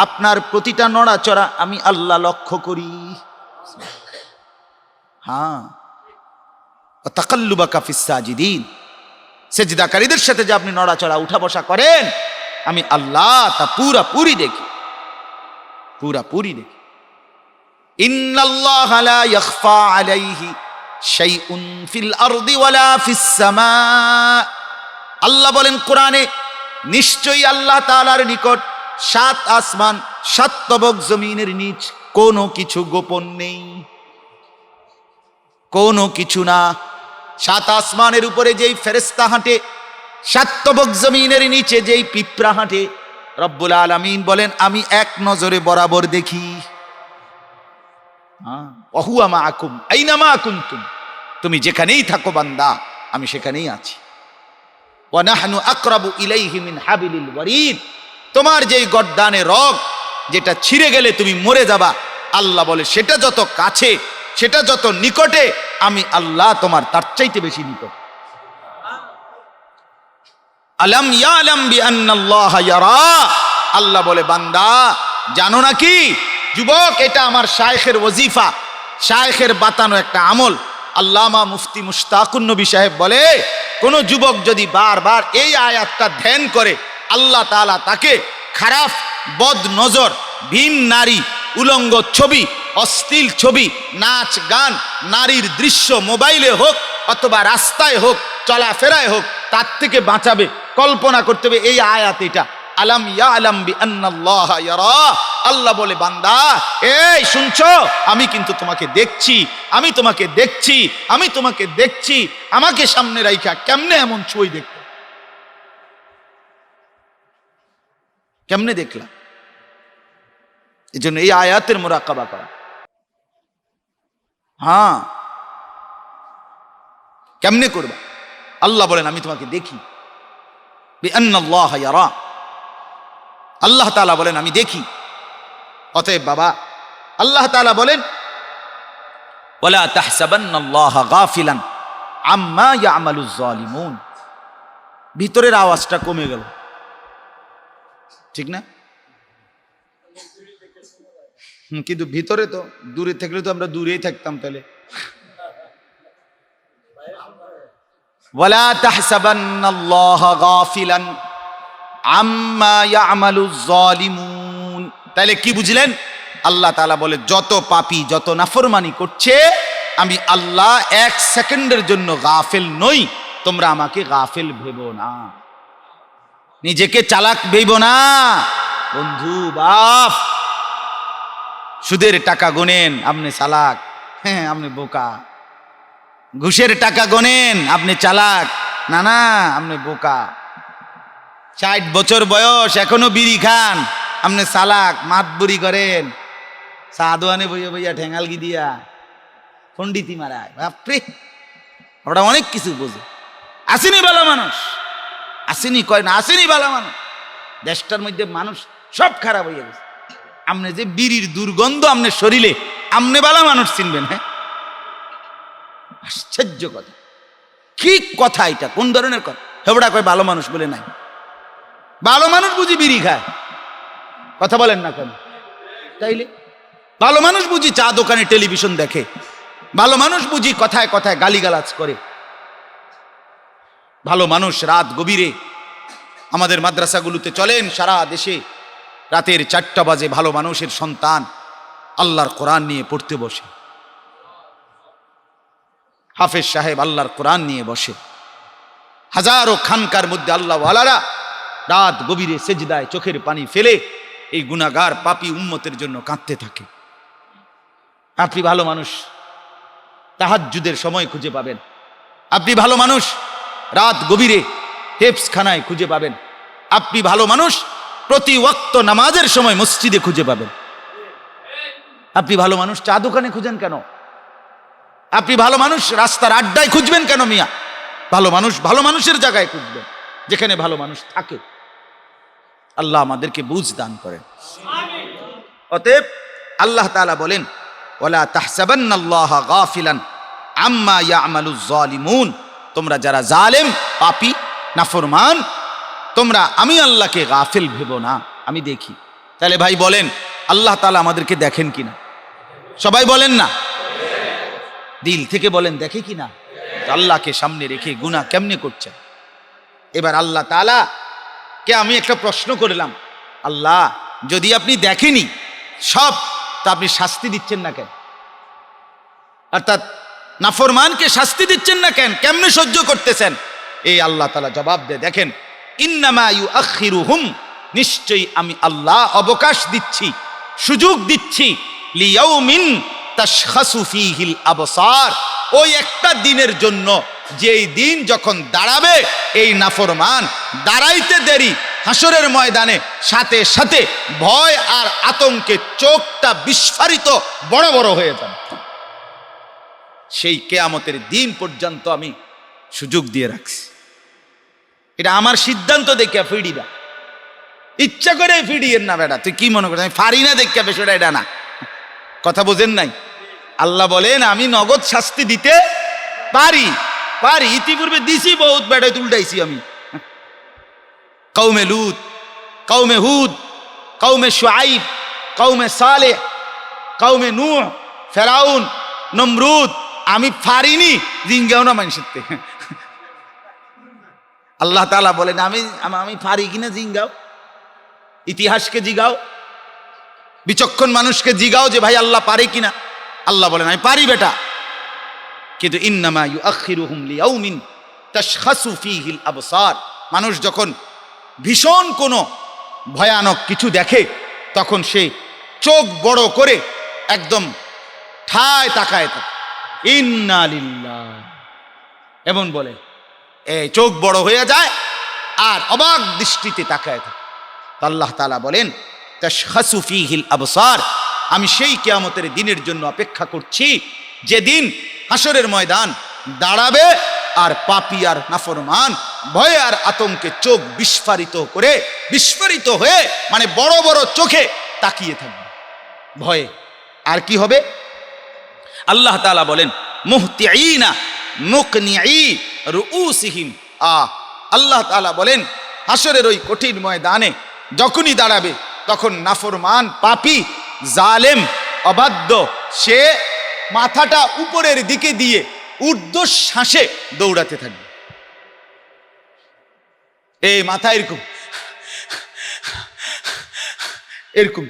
আপনার প্রতিটা নড়াচড়া আমি আল্লাহ লক্ষ্য করি। হ্যাঁ, তাকাল্লুবাকা ফিস সাজিদিন, সেজদাকারীদের সাথে যে আপনি নড়াচড়া উঠা বসা করেন আমি আল্লাহ তা পুরাপুরি দেখি, পুরাপুরি দেখি। ইন্নাল্লাহা লা ইয়াখফা আলাইহি শাইউন ফিল আরদি ওয়ালা ফিস সামা। আল্লাহ বলেন কোরআনে, নিশ্চয়ই আল্লাহ তাআলার নিকট 7 আসমান 7 তবক জমিনের নিচ কোনো কিছু গোপন নেই, কোনো কিছু না। 7 আসমানের উপরে যেই ফেরেশতা হাঁটে, 7 তবক জমিনের নিচে যেই পিঁপড়া হাঁটে, রব্বুল আলামিন বলেন আমি এক নজরে বরাবর দেখি। ওয়াহুয়া মাআকুম আইনামা কুনতুম, তুমি যেখানেই থাকো বান্দা আমি সেখানেই আছি। ওয়া নাহনু আকরাবু ইলাইহি মিন হাবিলিল ওয়ারিদ, তোমার যেই গর্দানে রগ যেটা ছিঁড়ে গেলে তুমি মরে যাবা, আল্লাহ বলে সেটা যত কাছে, সেটা যত নিকটে, আমি আল্লাহ তোমার তার চাইতে বেশি নিকট। আলাম ইয়ালাম বিআন্নাল্লাহা ইয়ারা। আল্লাহ বলে, বান্দা জানো নাকি যুবক, এটা আমার শায়েখের ওজিফা, শায়েখের বাতানো একটা আমল। আল্লামা মুফতি মুশতাকুন নবী সাহেব বলে, কোন যুবক যদি বারবার এই আয়াতটা ধ্যান করে, আল্লাহ তাআলা তাকে খারাপ বদ নজর, ভিন নারী, উলঙ্গ ছবি, অশ্লীল ছবি, নাচ গান, নারীর দৃশ্য মোবাইলে হোক অথবা রাস্তায় হোক, চলাফেরায় হোক, তার থেকে বাঁচাবে। কল্পনা করতে হবে এই আয়াত এটা, আলাম ইয়ালাম বিআন্নাল্লাহা ইয়ারা। আল্লাহ বলে, বান্দা এই শুনছো, আমি কিন্তু তোমাকে দেখছি, আমি তোমাকে দেখছি, আমি তোমাকে দেখছি। আমাকে সামনে রাইখা কেমনে এমন ছবি দেখতে, কেমনে দেখলা? এই জন্য এই আয়াতের মুরাকাবা করা। হ্যাঁ, কেমনে করবা? আল্লাহ বলেন আমি তোমাকে দেখি, বিআন্নাল্লাহা ইয়ারা। আল্লাহ তাআলা বলেন আমি দেখি। অতএব বাবা, আল্লাহ তাআলা বলেন, ওয়ালা তাহসাবান্নাল্লাহা গাফিলান আম্মা ইয়ামালুজ জালিমুন। ভিতরের আওয়াজটা কমে গেল, ঠিক না? কিন্তু ভিতরে তো দূরে থাকলে তো আমরা দূরেই থাকতাম তাহলে। ওয়ালা তাহসাবান্নাল্লাহা গাফিলান আম্মা ইয়ামালুজ জালিমুন। তাহলে কি বুঝলেন? আল্লাহ তাআলা বলে, যত পাপী, যত নাফরমানি করছে, আমি আল্লাহ এক সেকেন্ডের জন্য গাফেল নই। তোমরা আমাকে গাফেল ভেবো না, নিজেকে চালাক ভেবো না। বন্ধু বাপ, সুদের টাকা গোনেন আপনি চালাক, হ্যাঁ আপনি বোকা। ঘুষের টাকা গোনেন আপনি চালাক, না না আপনি বোকা। 60 বছর বয়স এখনো বিড়ি খান, আপনি চালাক, মাতবুরি করেন, সাদোয়ানে বইয়া বইয়া ঠেঙ্গালগি দিয়া পন্ডিতি মারায়। বাপরে, ওরা অনেক কিছু বোঝে। আসেনি ভালো মানুষ, আসেনি কয় না, আসেনি ভালো মানুষ। দেশটার মধ্যে মানুষ সব খারাপ হয়ে গেছে। আপনি যে বিড়ির দুর্গন্ধ আপনি শরীরে, আপনি ভালো মানুষ চিনবেন? হ্যাঁ, আশ্চর্য কথা। কি কথা এটা, কোন ধরনের কথা? হেবড়া কয় ভালো মানুষ বলে নাই, ভালো মানুষ বুঝি বিড়ি খায়, কথা বলেন না কেন? তাইলে ভালো মানুষ বুঝি চা দোকানে টেলিভিশন দেখে, ভালো মানুষ বুঝি কথায় কথায় গালিগালাজ করে। ভালো মানুষ রাত গভীরে আমাদের মাদ্রাসাগুলোতে চলেন, সারা দেশে রাতের 4টা বাজে ভালো মানুষের সন্তান আল্লাহর কোরআন নিয়ে পড়তে বসে, হাফেজ সাহেব আল্লাহর কোরআন নিয়ে বসে, হাজারো খানকার মধ্যে আল্লাহ ওয়ালারা রাত গভীরে সেজদায় চোখের পানি ফেলে এই গুনাহগার পাপী উম্মতের জন্য কাঁদতে থাকে। আপনি ভালো মানুষ তাহাজ্জুদের সময় খুঁজে পাবেন, আপনি ভালো মানুষ রাত গভীরে হেফজখানায় খুঁজে পাবেন, আপনি ভালো মানুষ প্রতি ওয়াক্ত নামাজের সময় মসজিদে খুঁজে পাবেন। আপনি ভালো মানুষ চা দোকানে খুঁজেন কেন? আপনি ভালো মানুষ রাস্তার আড্ডায় খুঁজবেন কেন মিয়া? ভালো মানুষ ভালো মানুষের জায়গায় খুঁজবেন, যেখানে ভালো মানুষ থাকে। আল্লাহ আমাদেরকে বুঝ দান করেন। অতএব আল্লাহ তাআলা বলেন, ওয়ালা তাহসাবান্নাল্লাহা গাফিলান আম্মা ইয়ামালুজ জালিমুন, তোমরা যারা জালেম, পাপী, নাফরমান, তোমরা আমি আল্লাহকে গাফিল ভেবো না, আমি দেখি। তাহলে ভাই বলেন, আল্লাহ তাআলা আমাদেরকে দেখেন কিনা? সবাই বলেন না, দিল থেকে বলেন দেখে কিনা? আল্লাহকে সামনে রেখে গুনাহ কেমনে করছে? এবার আল্লাহ তাআলা কে আমি একটা প্রশ্ন করলাম, আল্লাহ যদি আপনি দেখেনি সব, তা আপনি শাস্তি দিচ্ছেন না কেন? অর্থাৎ নাফরমানকে শাস্তি দিচ্ছেন না কেন? কেমনে সহ্য করতেছেন? এই আল্লাহ তাআলা জবাব দেয়, দেখেন, ইন্নামা ইউআখিরুহুম, নিশ্চয়ই আমি আল্লাহ অবকাশ দিচ্ছি, সুযোগ দিচ্ছি, লিয়াউমিন তাশখাসু ফীহিল আবসার, ওই একটা দিনের জন্য, যেই দিন যখন দাঁড়াবে এই নাফরমান, দাঁড়াইতে দেরি হাসরের ময়দানে সাথে সাথে ভয় আর আতঙ্কে চোখটা বিস্ফারিত বড় বড় হয়ে যাবে। সেই কিয়ামতের দিন পর্যন্ত আমি সুযোগ দিয়ে রাখছি। এটা আমার সিদ্ধান্ত দেখে ফিডিরা, ইচ্ছা করে ফিডিয়ের না বেটা, তুই কি মনে করিস আমি পারি না দেখে বিষয়টা? এটা না, কথা বোঝেন নাই? আল্লাহ বলেন আমি নগদ শাস্তি দিতে পারি, পারি, ইতিপূর্বে দিছি বহুত, বেড়াই উল্টাইছি আমি। কওমে লূত, কওমে হুদ, কওমে শুআইব, কওমে সালেহ, কওমে নূহ, ফেরাউন, নমরুদ, আমি পারিনি জিঙ্গাও না মানুষের। আল্লাহ তাআলা বলেন আমি আমি পারি কিনা জিঙ্গাও, ইতিহাসকে জিগাও, বিচক্ষণ মানুষকে জিগাও যে ভাই আল্লাহ পারে কিনা। আল্লাহ বলেন আমি পারি বেটা, কিন্তু ইন্নামা ইউআখিরুহুম লিয়াউমিন তাশখাসু ফীহিল আবসার, মানুষ যখন ভীষণ কোনো ভয়ানক কিছু দেখে তখন সে চোখ বড় করে একদম ঠায় তাকায় থাকে, ইন্না লিল্লাহ এমন বলে, এই চোখ বড় হয়ে যায় আর অবাক দৃষ্টিতে তাকায় থাকে। আল্লাহ তাআলা বলেন তাশখাসু ফীহিল আবসার, আমি সেই কিয়ামতের দিনের জন্য অপেক্ষা করছি, যেদিন হাসরের ময়দান দাঁড়াবে আর পাপী আর নাফরমান ভয়ে আর আতঙ্কে চোখ বিস্ফারিত হয়ে মানে বড় বড় চোখে তাকিয়ে থাকবে ভয়ে। আর কি হবে? আল্লাহ তাআলা বলেন মুহতিঈনা মুকনিঈ রুউসিহিম, আল্লাহ তাআলা বলেন হাসরের ওই কঠিন ময়দানে যখনই দাঁড়াবে তখন নাফরমান, পাপী, জালেম, অবাধ্য সে মাথাটা উপরের দিকে দিয়ে ঊর্ধ্বশ্বাসে দৌড়াতে থাকবে। এই মাথা এরকম এরকম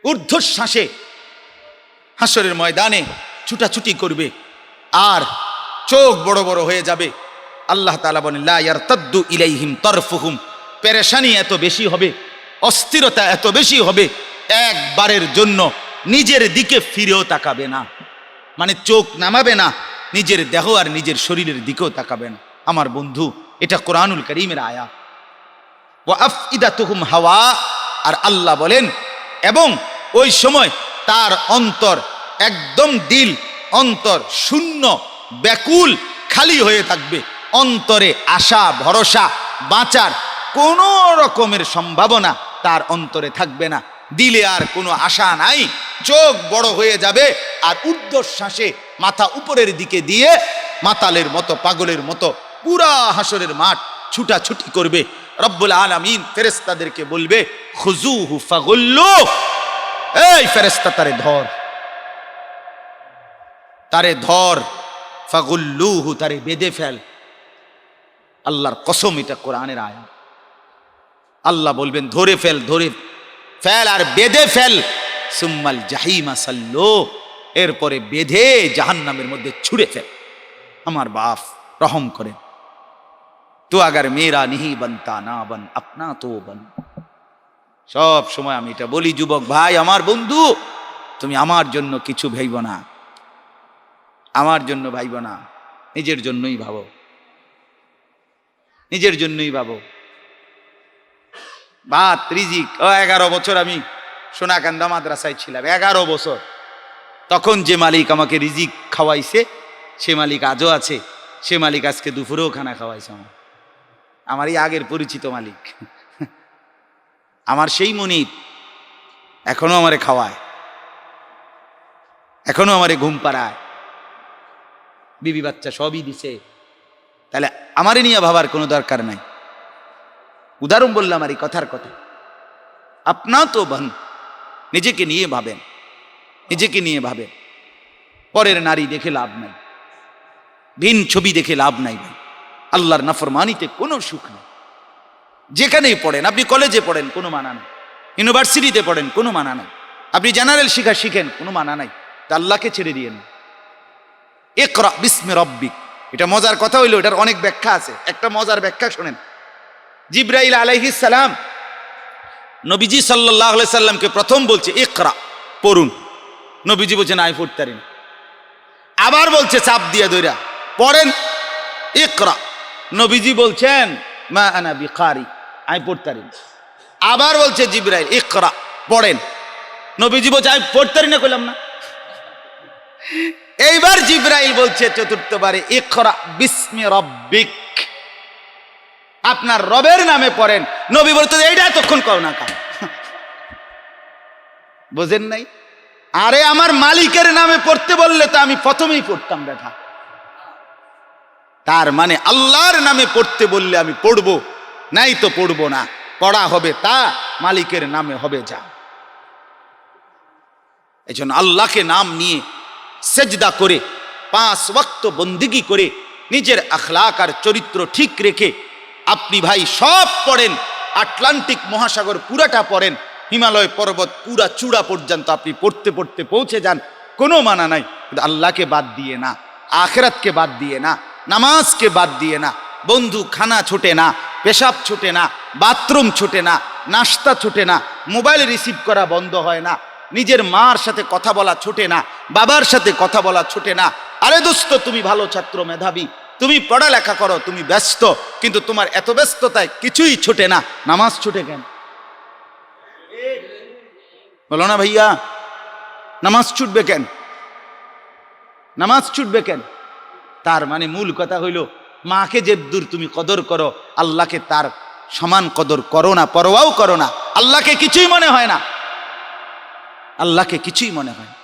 ঊর্ধ্বশ্বাসে হাসরের ময়দানে ছুটাছুটি করবে আর চোখ বড় বড় হয়ে যাবে। আল্লাহ তাআলা বলেন লা ইয়ারতাদ্দু ইলাইহিম তারফুহুম, পেরেশানি এত বেশি হবে, অস্থিরতা এত বেশি হবে, একবারের জন্য নিজের দিকে ফিরেও তাকাবে না, মানে চোখ নামাবে না, নিজের দেহ আর নিজের শরীরের দিকেও তাকাবে না। আমার বন্ধু, এটা কোরআনুল কারীমের আয়াত। ওয়া আফইদাতুহুম হাওয়া, আর আল্লাহ বলেন এবং ওই সময় তার অন্তর একদম দিল অন্তর শূন্য, ব্যাকুল, খালি হয়ে থাকবে। অন্তরে আশা ভরসা বাঁচার কোনো রকমের সম্ভাবনা তার অন্তরে থাকবে না, দিলে আর কোনো আশা নাই, চোখ বড় হয়ে যাবে আর ঊর্ধ্বশ্বাসে মাথা উপরের দিকে দিয়ে মাতালের মতো পাগলের মতো পুরা হাসরের মাঠ ছুটাছুটি করবে। রব্বুল আলামিন ফেরেশতাদেরকে বলবে খুজুহু ফাগুল্লু, এই ফেরেশতা তারে ধর, ফাগুল্লুহু তারে বেঁধে ফেল। আল্লাহর কসম, এটা কোরআনের আয়াত। আল্লাহ বলবেন ধরে ফেল আর বেঁধে ফেল। সুম্মাল জাহিমা সাল্লু, এরপরে বেঁধে জাহান্নামের মধ্যে ছুঁড়ে ফেল। আমার বাপ রহম করেন। তো আগার মেরা নিহি বনতা না বন আপনা তো বন। সব সময় আমি এটা বলি, যুবক ভাই, আমার বন্ধু, তুমি আমার জন্য কিছু ভাইব না, আমার জন্য ভাইব না, নিজের জন্যই ভাবো, নিজের জন্যই ভাবো। ভাত রিজিক, 11 বছর আমি সোনাকান্দা মাদ্রাসায় ছিলাম, 11 বছর। তখন যে মালিক আমাকে রিজিক খাওয়াইছে সে মালিক আজও আছে, সে মালিক আজকে দুপুরেও খানা খাওয়াইছে। আমারই আগের পরিচিত মালিক, আমার সেই মনির এখনো আমারে খাওয়ায়, এখনো আমারে ঘুম পাড়ায়, বিবি বাচ্চা সবই দিছে। তাহলে আমারে নিয়ে ভাবার কোনো দরকার নাই। উদাহরণ বললাম আর এই কথার কথা। আপনা তো বন, নিজেকে নিয়ে ভাবেন, নিজেকে নিয়ে ভাবেন। পরের নারী দেখে লাভ নাই, ভিন ছবি দেখে লাভ নাই ভাই। আল্লাহর নাফরমানিতে কোনো সুখ নেই। যেখানেই পড়েন, আপনি কলেজে পড়েন কোনো মানা নাই, ইউনিভার্সিটিতে পড়েন কোনো মানা নাই, আপনি জেনারেল শিক্ষা শিখেন কোনো মানা নাই। তা আল্লাহকে ছেড়ে দিয়ে না। ইকরা বিসমি রাব্বিক, এটা মজার কথা হইলো, এটার অনেক ব্যাখ্যা আছে। একটা মজার ব্যাখ্যা শোনেন। জিবরাইল আলাইহিস সালাম নবীজি সাল্লাল্লাহু আলাইহি সাল্লামকে প্রথম বলছে ইকরা, পড়ুন। নবীজি বলছেন আমি পড়তে পারি না। আবার বলছে চাপ দিয়ে দইরা পড়েন, ইকরা। নবীজি বলছেন মা আনা বিকারি, আমি পড়তে পারি না। আবার বলছে জিবরাইল ইকরা, পড়েন। নবীজি বলছে আমি পড়তে পারি না, কইলাম না। এইবার জিবরাইল বলছে চতুর্থবারে ইকরা বিসমি রাব্বিক, আপনার রবের নামে পড়েন। নবী বলতে এইটা এতক্ষণ কও না কা, বোঝেন নাই? আরে আমার মালিকের নামে পড়তে বললে তো আমি প্রথমেই পড়তাম বেটা। তার মানে আল্লাহর নামে পড়তে বললে আমি পড়বো, নাই তো পড়বো না। পড়া হবে তা মালিকের নামে হবে যা। এই জন্য আল্লাহকে নাম নিয়ে সেজদা করে 5 ওয়াক্ত বন্দিগি করে নিজের আখলাক আর চরিত্র ঠিক রেখে আপনি ভাই সব পড়েন, আটলান্টিক মহাসাগর পুরাটা পড়েন, হিমালয় পর্বত পুরা চূড়া পর্যন্ত আপনি পড়তে পড়তে পৌঁছে যান, কোনো মানা নাই। কিন্তু আল্লাহকে বাদ দিয়ে না, আখিরাতকে বাদ দিয়ে না, নামাজকে বাদ দিয়ে না। বন্ধু খানা ছোটে না, পেশাব ছোটে না, বাথরুম ছোটে না, নাস্তা ছোটে না, মোবাইল রিসিভ করা বন্ধ হয় না, নিজের মার সাথে কথা বলা ছোটে না, বাবার সাথে কথা বলা ছোটে না। আরে দোস্ত, তুমি ভালো ছাত্র, মেধাবী, তুমি পড়ালেখা করো, তুমি ব্যস্ত, কিন্তু তোমার এত ব্যস্ততায় কিছুই ছোটে না। নামাজ ছোটে কেন? বলো না ভাইয়া, নামাজ ছুটবে কেন? নামাজ ছুটবে কেন? তার মানে মূল কথা হইল মাকে যে দূর তুমি কদর করো, আল্লাহকে তার সমান কদর করো না, পরোয়াও করো না। আল্লাহকে কিছুই মনে হয় না, আল্লাহকে কিছুই মনে হয় না।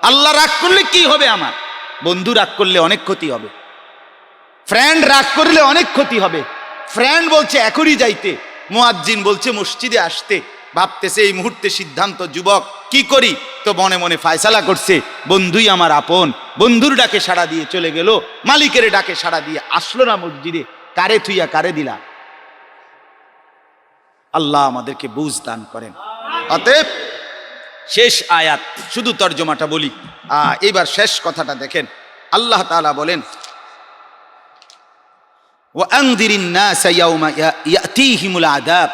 আল্লাহ রাগ করলে কি হবে? আমার বন্ধু রাগ করলে অনেক ক্ষতি হবে, ফ্রেন্ড রাগ করলে অনেক ক্ষতি হবে। ফ্রেন্ড বলছে এখনই যাইতে, মুয়াজ্জিন বলছে মসজিদে আসতে, ভাবতেছে এই মুহূর্তে সিদ্ধান্ত, যুবক কি করি? তো মনে মনে ফায়সালা করছে বন্ধুই আমার আপন। বন্ধুর ডাকে সাড়া দিয়ে চলে গেল, মালিকের ডাকে সাড়া দিয়ে আসলো না মসজিদে। কারে থুইয়া কারে দিলা? আল্লাহ আমাদেরকে বুঝ দান করেন। অতএব শেষ আয়াত, শুধু তর্জমাটা বলি, এবার শেষ কথাটা দেখেন। আল্লাহ তাআলা বলেন ওয়ানযিরিন নাস ইয়াওমা ইয়াতিহিমুল আযাব।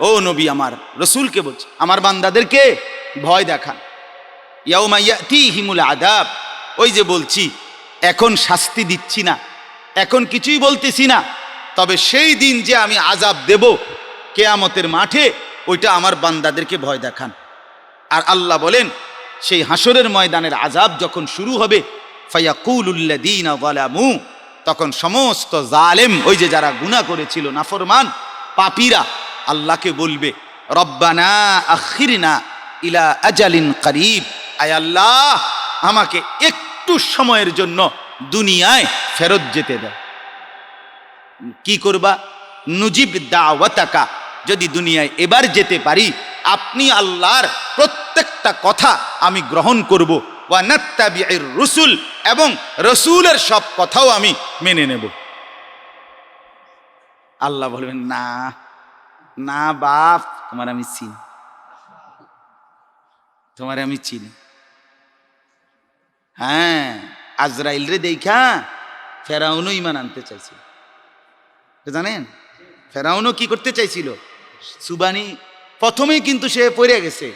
ও নবী, আমার রাসূলকে বলছে আমার বান্দাদেরকে ভয় দেখান। ইয়াওমা ইয়াতিহিমুল আযাব, ওই যে বলছি এখন শাস্তি দিচ্ছি না, এখন কিছুই বলতেছি না, তবে সেই দিন যে আমি আযাব দেব কিয়ামতের মাঠে, ওইটা আমার বান্দাদেরকে ভয় দেখান। আর আল্লাহ বলেন সেই হাসরের ময়দানের আযাব যখন শুরু হবে, ফায়াকুলুল্লাযীনা যালামু, তখন সমস্ত জালেম, ওই যে যারা গুনাহ করেছিল, নাফরমান পাপীরা আল্লাহকে বলবে রব্বানা আখিরনা ইলা আজালিন করিব, আয় আল্লাহ আমাকে একটু সময়ের জন্য দুনিয়ায় ফেরত যেতে দেয়। কি করবা? নুজিব দাওয়াতাকা, যদি দুনিয়ায় এবার যেতে পারি আপনি আল্লাহর প্রত্যেকটা কথা আমি গ্রহণ করব, ওয়া নাত্তাবিউর রুসুল, এবং রসুলের সব কথাও আমি মেনে নেব। আল্লাহ বলবেন না না বাপ, তোমার আমি চিনি, তোমার আমি চিনি। হ্যাঁ, আজরাইল রে দেখা ফেরাউনও ঈমান আনতে চাইছিল, জানেন? ফেরাউনও কি করতে চাইছিল? সুবানি, প্রথমেই কিন্তু সে পড়ে গেছে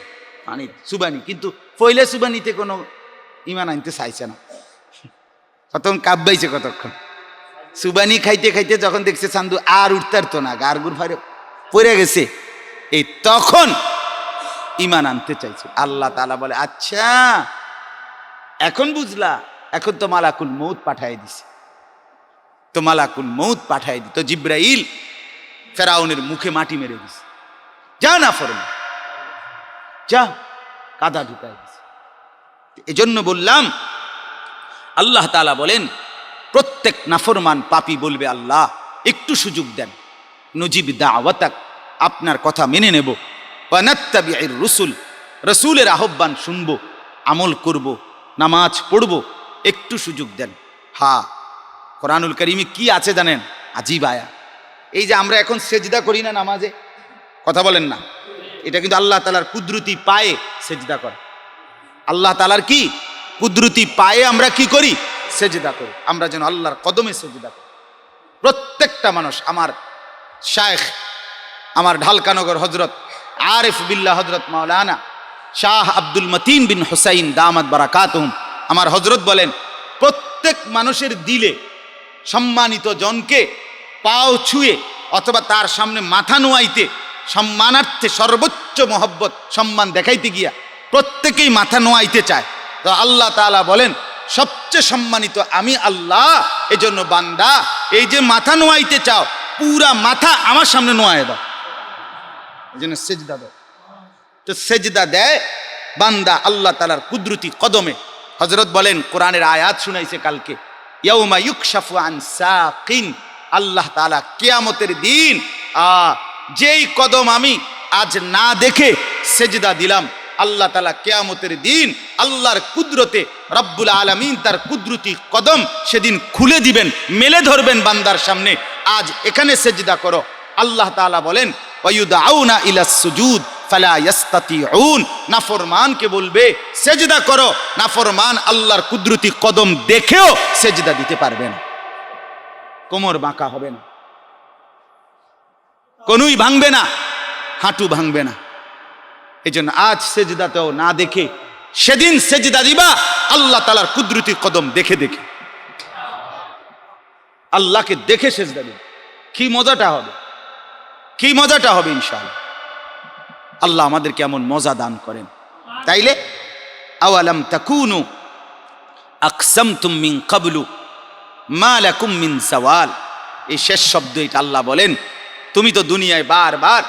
মানে সুবানি, কিন্তু পয়লা সুবানিতে কোনো ঈমান আনতে চাইছে না। প্রথম কাব্বাইছে কতক্ষণ, সুবানি খাইতে খাইতে যখন দেখছে চান্দু আর উঠতে পারতো না, গারগুর ফারে পড়ে গেছে, এই তখন ঈমান আনতে চাইছে। আল্লাহ তাআলা বলে আচ্ছা এখন বুঝলা, এখন তো মালাকুল মউত পাঠায় দিছে, তো মালাকুল মউত পাঠায় দিত, জিব্রাইল ফেরাউনের মুখে মাটি মেরে দিছে, যা না ফরমান, যা, কাদা ঢুকায় দিছে। এজন্য বললাম আল্লাহ তাআলা বলেন প্রত্যেক নাফরমান পাপী বলবে আল্লাহ একটু সুযোগ দেন, নুজিব দাওয়াতাক, আপনার কথা মেনে নেব, ওয়া নাত্তাবিউর রুসুল, রসুলের আহ্বান শুনব, আমল করব, নামাজ পড়ব, একটু সুযোগ দেন। হ্যাঁ, কোরআনুল কারীমে কি আছে জানেন? আজীব আয়া। এই যে আমরা এখন সেজদা করি না নামাজে, কথা বলেন না, এটা কিন্তু আল্লাহ তাআলার কুদরতি পায়ে সেজদা করে। আল্লাহ তাআলার কি কুদরতি পায়ে আমরা কি করি? সেজদা করি। আমরা যেন আল্লাহর কদমে সেজদা করি। প্রত্যেকটা মানুষ, আমার শায়েখ, আমার ঢালকানগর হজরত আরিফ বিল্লাহ হজরত মাওলানা শাহ আব্দুল মতিন বিন হুসাইন দামাত বারাকাতুহুম, আমার হজরত বলেন প্রত্যেক মানুষের দিলে সম্মানিত জনকে পাও ছুঁয়ে অথবা তার সামনে মাথা নোয়াইতে, সম্মানার্থে সর্বোচ্চ মহব্বত সম্মান দেখাইতে গিয়া প্রত্যেকেই মাথা নোয়াইতে চায়। তো আল্লাহ তাআলা বলেন সবচেয়ে সম্মানিত আমি আল্লাহ, এজন্য বান্দা এই যে মাথা নোয়াইতে চাও, পুরা মাথা আমার সামনে নোয়ায় দাও, এই জন্য সেজদা দাও। তো সেজদা দেয় বান্দা আল্লাহ তাআলার কুদরতি কদমে। হযরত বলেন, কোরআনের আয়াত শুনাইছে কালকে, ইয়াউমা ইউকশাফু আন সাকিন, আল্লাহ তাআলা কিয়ামতের দিন যেই কদম আমি আজ না দেখে সেজদা দিলাম, আল্লাহ তাআলা কিয়ামতের দিন আল্লাহর কুদরতে রব্বুল আলামিন তার কুদরতি কদম সেদিন খুলে দিবেন, মেলে ধরবেন বান্দার সামনে, আজ এখানে সেজদা করো। আল্লাহ তাআলা বলেন ওয়ায়ুদআউনা ইলাস সুজুদ ফালা ইস্তাতিউন, নাফরমানকে বলবে সেজদা করো, নাফরমান আল্লাহর কুদরতি কদম দেখেও সেজদা দিতে পারবে না, কোমর বাঁকা হবে না, কোনই ভাঙবে না, হাঁটু ভাঙবে না। এই জন্য আজ সেজদাতেও না দেখে সেদিন সেজদা দিবা আল্লাহ তাআলার কুদরতি কদম দেখে দেখে, আল্লাহকে দেখে সেজদা দিবা। কি মজাটা হবে, কি মজাটা হবে ইনশাআল্লাহ। আল্লাহ আমাদেরকে এমন মজা দান করেন। তাইলে আওয়ালাম তাকুনু আকসামতুম মিন ক্বাবলু মা লাকুম মিন যাওয়াল, এই শেষ শব্দ এটা আল্লাহ বলেন তুমি তো দুনিয়ায় বারবার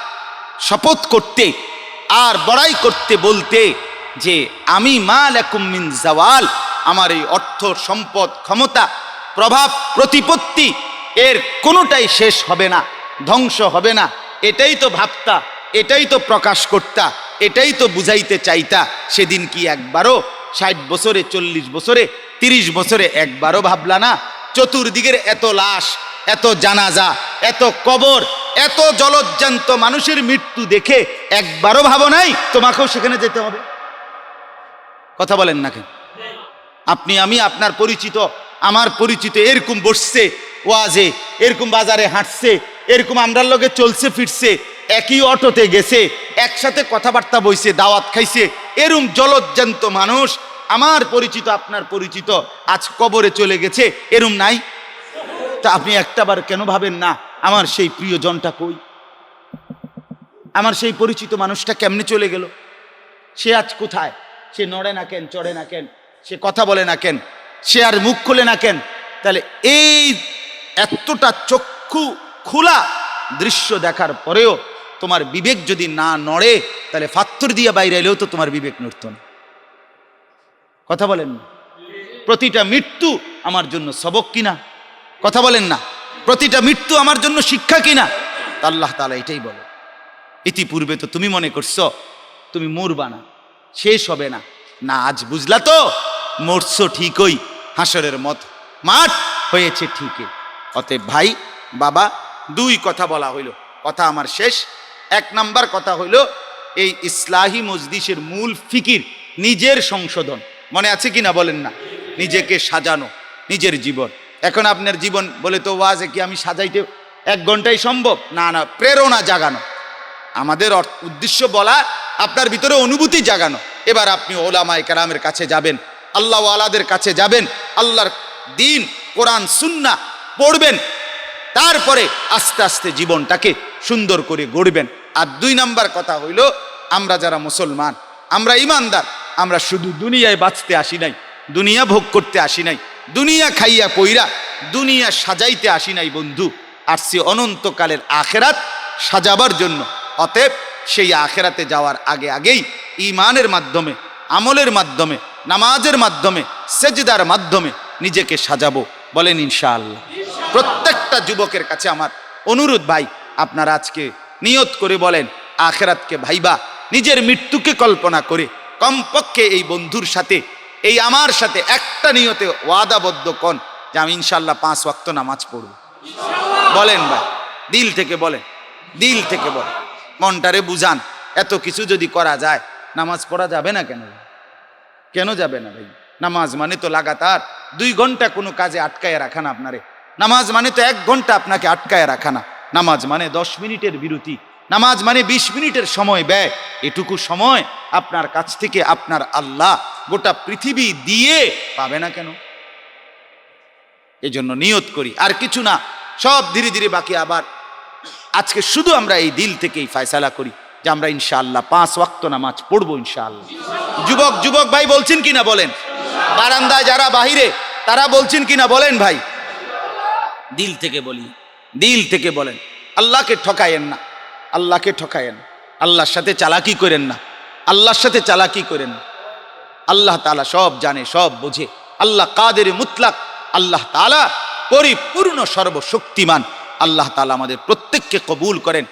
শপথ করতে আর বড়াই করতে বলতে যে আমি মা লাকুম মিন যাওয়াল, আমার এই অর্থ সম্পদ ক্ষমতা প্রভাব প্রতিপত্তি এর কোনোটাই শেষ হবে না, ধ্বংস হবে না, এটাই তো ভাবতা, এটাই তো প্রকাশ করতা, এটাই তো বুঝাইতে চাইতা। সেদিন কি একবারও 60 বছরে 40 বছরে 30 বছরে একবারও ভাবলা না? চতুর্দিকের এত লাশ, এত জানাজা, এত কবর, এত জলজ্জান্ত মানুষের মৃত্যু দেখে একবারও ভাবো নাই তোমাকেও সেখানে যেতে হবে? কথা বলেন না কেন? আপনি আমি আপনার পরিচিত আমার পরিচিত এরকম বসছে ওয়াজে, এরকম বাজারে হাঁটছে, এরকম আমরার লগে চলছে ফিরছে, একই অটোতে গেছে, একসাথে কথাবার্তা বইছে, দাওয়াত খাইছে, এরকম জলজ্জান্ত মানুষ আমার পরিচিত আপনার পরিচিত আজ কবরে চলে গেছে, এরম নাই? তা আপনি একটাবার কেন ভাবেন না আমার সেই প্রিয়জনটা কই, আমার সেই পরিচিত মানুষটা কেমনে চলে গেল, সে আজ কোথায়, সে নড়ে না কেন, চড়ে না কেন, সে কথা বলে না কেন, সে আর মুখ খোলে না কেন? তাহলে এই এতটা চক্ষু খোলা দৃশ্য দেখার পরেও তোমার বিবেক যদি না নড়ে, তাহলে ফাত্তর দিয়ে বাইরে এলেও তো তোমার বিবেক নড়ত না। কথা বলেন না? প্রতিটা মৃত্যু আমার জন্য সবক কিনা? কথা বলেন না, প্রতিটা মৃত্যু আমার জন্য শিক্ষা কিনা? তা আল্লাহ তাআলা এটাই বলে। ইতিপূর্বে তো তুমি মনে করছো তুমি মরবা না, শেষ হবে না, না আজ বুঝলা তো মরছো ঠিকই, হাসরের মাঠ হয়েছে ঠিকই। অতএব ভাই বাবা, দুই কথা বলা হইল, কথা আমার শেষ। এক নাম্বার কথা হইল এই ইসলাহি মজলিসের মূল ফিকির নিজের সংশোধন। মনে আছে কিনা বলেন না? নিজেকে সাজানো, নিজের জীবন। এখন আপনার জীবন বলে তো ওয়াজে কি আমি সাজাইতে 1 ঘন্টায় সম্ভব? না না, প্রেরণা জাগানো আমাদের উদ্দেশ্য, বলা আপনার ভিতরে অনুভূতি জাগানো। এবার আপনি ওলামায়ে কেরামের কাছে যাবেন, আল্লাহ ওয়ালাদের কাছে যাবেন, আল্লাহর দিন কোরআন সুন্নাহ পড়বেন, তারপরে আস্তে আস্তে জীবনটাকে সুন্দর করে গড়বেন। আর 2 নাম্বার কথা হইল, আমরা যারা মুসলমান, আমরা ইমানদার, আমরা শুধু দুনিয়ায় বাঁচতে আসি নাই, দুনিয়া ভোগ করতে আসি নাই, দুনিয়া খাইয়া পইরা দুনিয়া সাজাইতে আসি নাই বন্ধু, আসছি অনন্তকালের আখেরাত সাজাবার জন্য। অতএব সেই আখেরাতে যাওয়ার আগেই ঈমানের মাধ্যমে, আমলের মাধ্যমে, নামাজের মাধ্যমে, সেজদার মাধ্যমে নিজেকে সাজাবো। বলেন ইনশাআল্লাহ। প্রত্যেকটা যুবকের কাছে আমার অনুরোধ, ভাই আপনারা আজকে নিয়ত করে বলেন, আখেরাতকে ভাইবা, নিজের মৃত্যুকে কল্পনা করে কমপক্ষে এই বন্ধুর সাথে, এই আমার সাথে একটা নিয়তে ওয়াদাবদ্ধ কোন যে আমি ইনশাআল্লাহ 5 ওয়াক্ত নামাজ পড়ব। বলেন ভাই, দিল থেকে বলেন, দিল থেকে বলেন, মনটারে বুঝান। এত কিছু যদি করা যায়, নামাজ পড়া যাবে না কেন? কেন যাবে না ভাই? নামাজ মানে তো লাগাতার 2 ঘন্টা কোনো কাজে আটকায় রাখা না আপনারে। নামাজ মানে তো 1 ঘন্টা আপনাকে আটকায় রাখা না। নামাজ মানে 10 মিনিটের বিরতি, নামাজ মানে 20 মিনিটের সময় ব্যয়। এটুকু সময় আপনার কাছ থেকে আপনার আল্লাহ গোটা পৃথিবী দিয়ে পাবে না কেন? এজন্য নিয়ত করি, আর কিছু না, সব ধীরে ধীরে বাকি। আবার আজকে শুধু আমরা এই দিল থেকেই ফয়সালা করি যে আমরা ইনশাআল্লাহ 5 ওয়াক্ত নামাজ পড়বো ইনশাআল্লাহ। যুবক ভাই বলছেন কিনা বলেন? বারান্দায় যারা বাহিরে তারা বলছেন কিনা বলেন ভাই? দিল থেকে বলি, দিল থেকে বলেন। আল্লাহকে ঠকায়েন না, আল্লাহকে ঠকায়েন, আল্লাহর সাথে চালাকি করেন না, আল্লাহর সাথে চালাকি করেন না। আল্লাহ তাআলা সব জানে, সব বোঝে। আল্লাহ কাদের মুতলাক, আল্লাহ তাআলা পরিপূর্ণ সর্বশক্তিমান। আল্লাহ তাআলা আমাদের প্রত্যেককে কবুল করেন।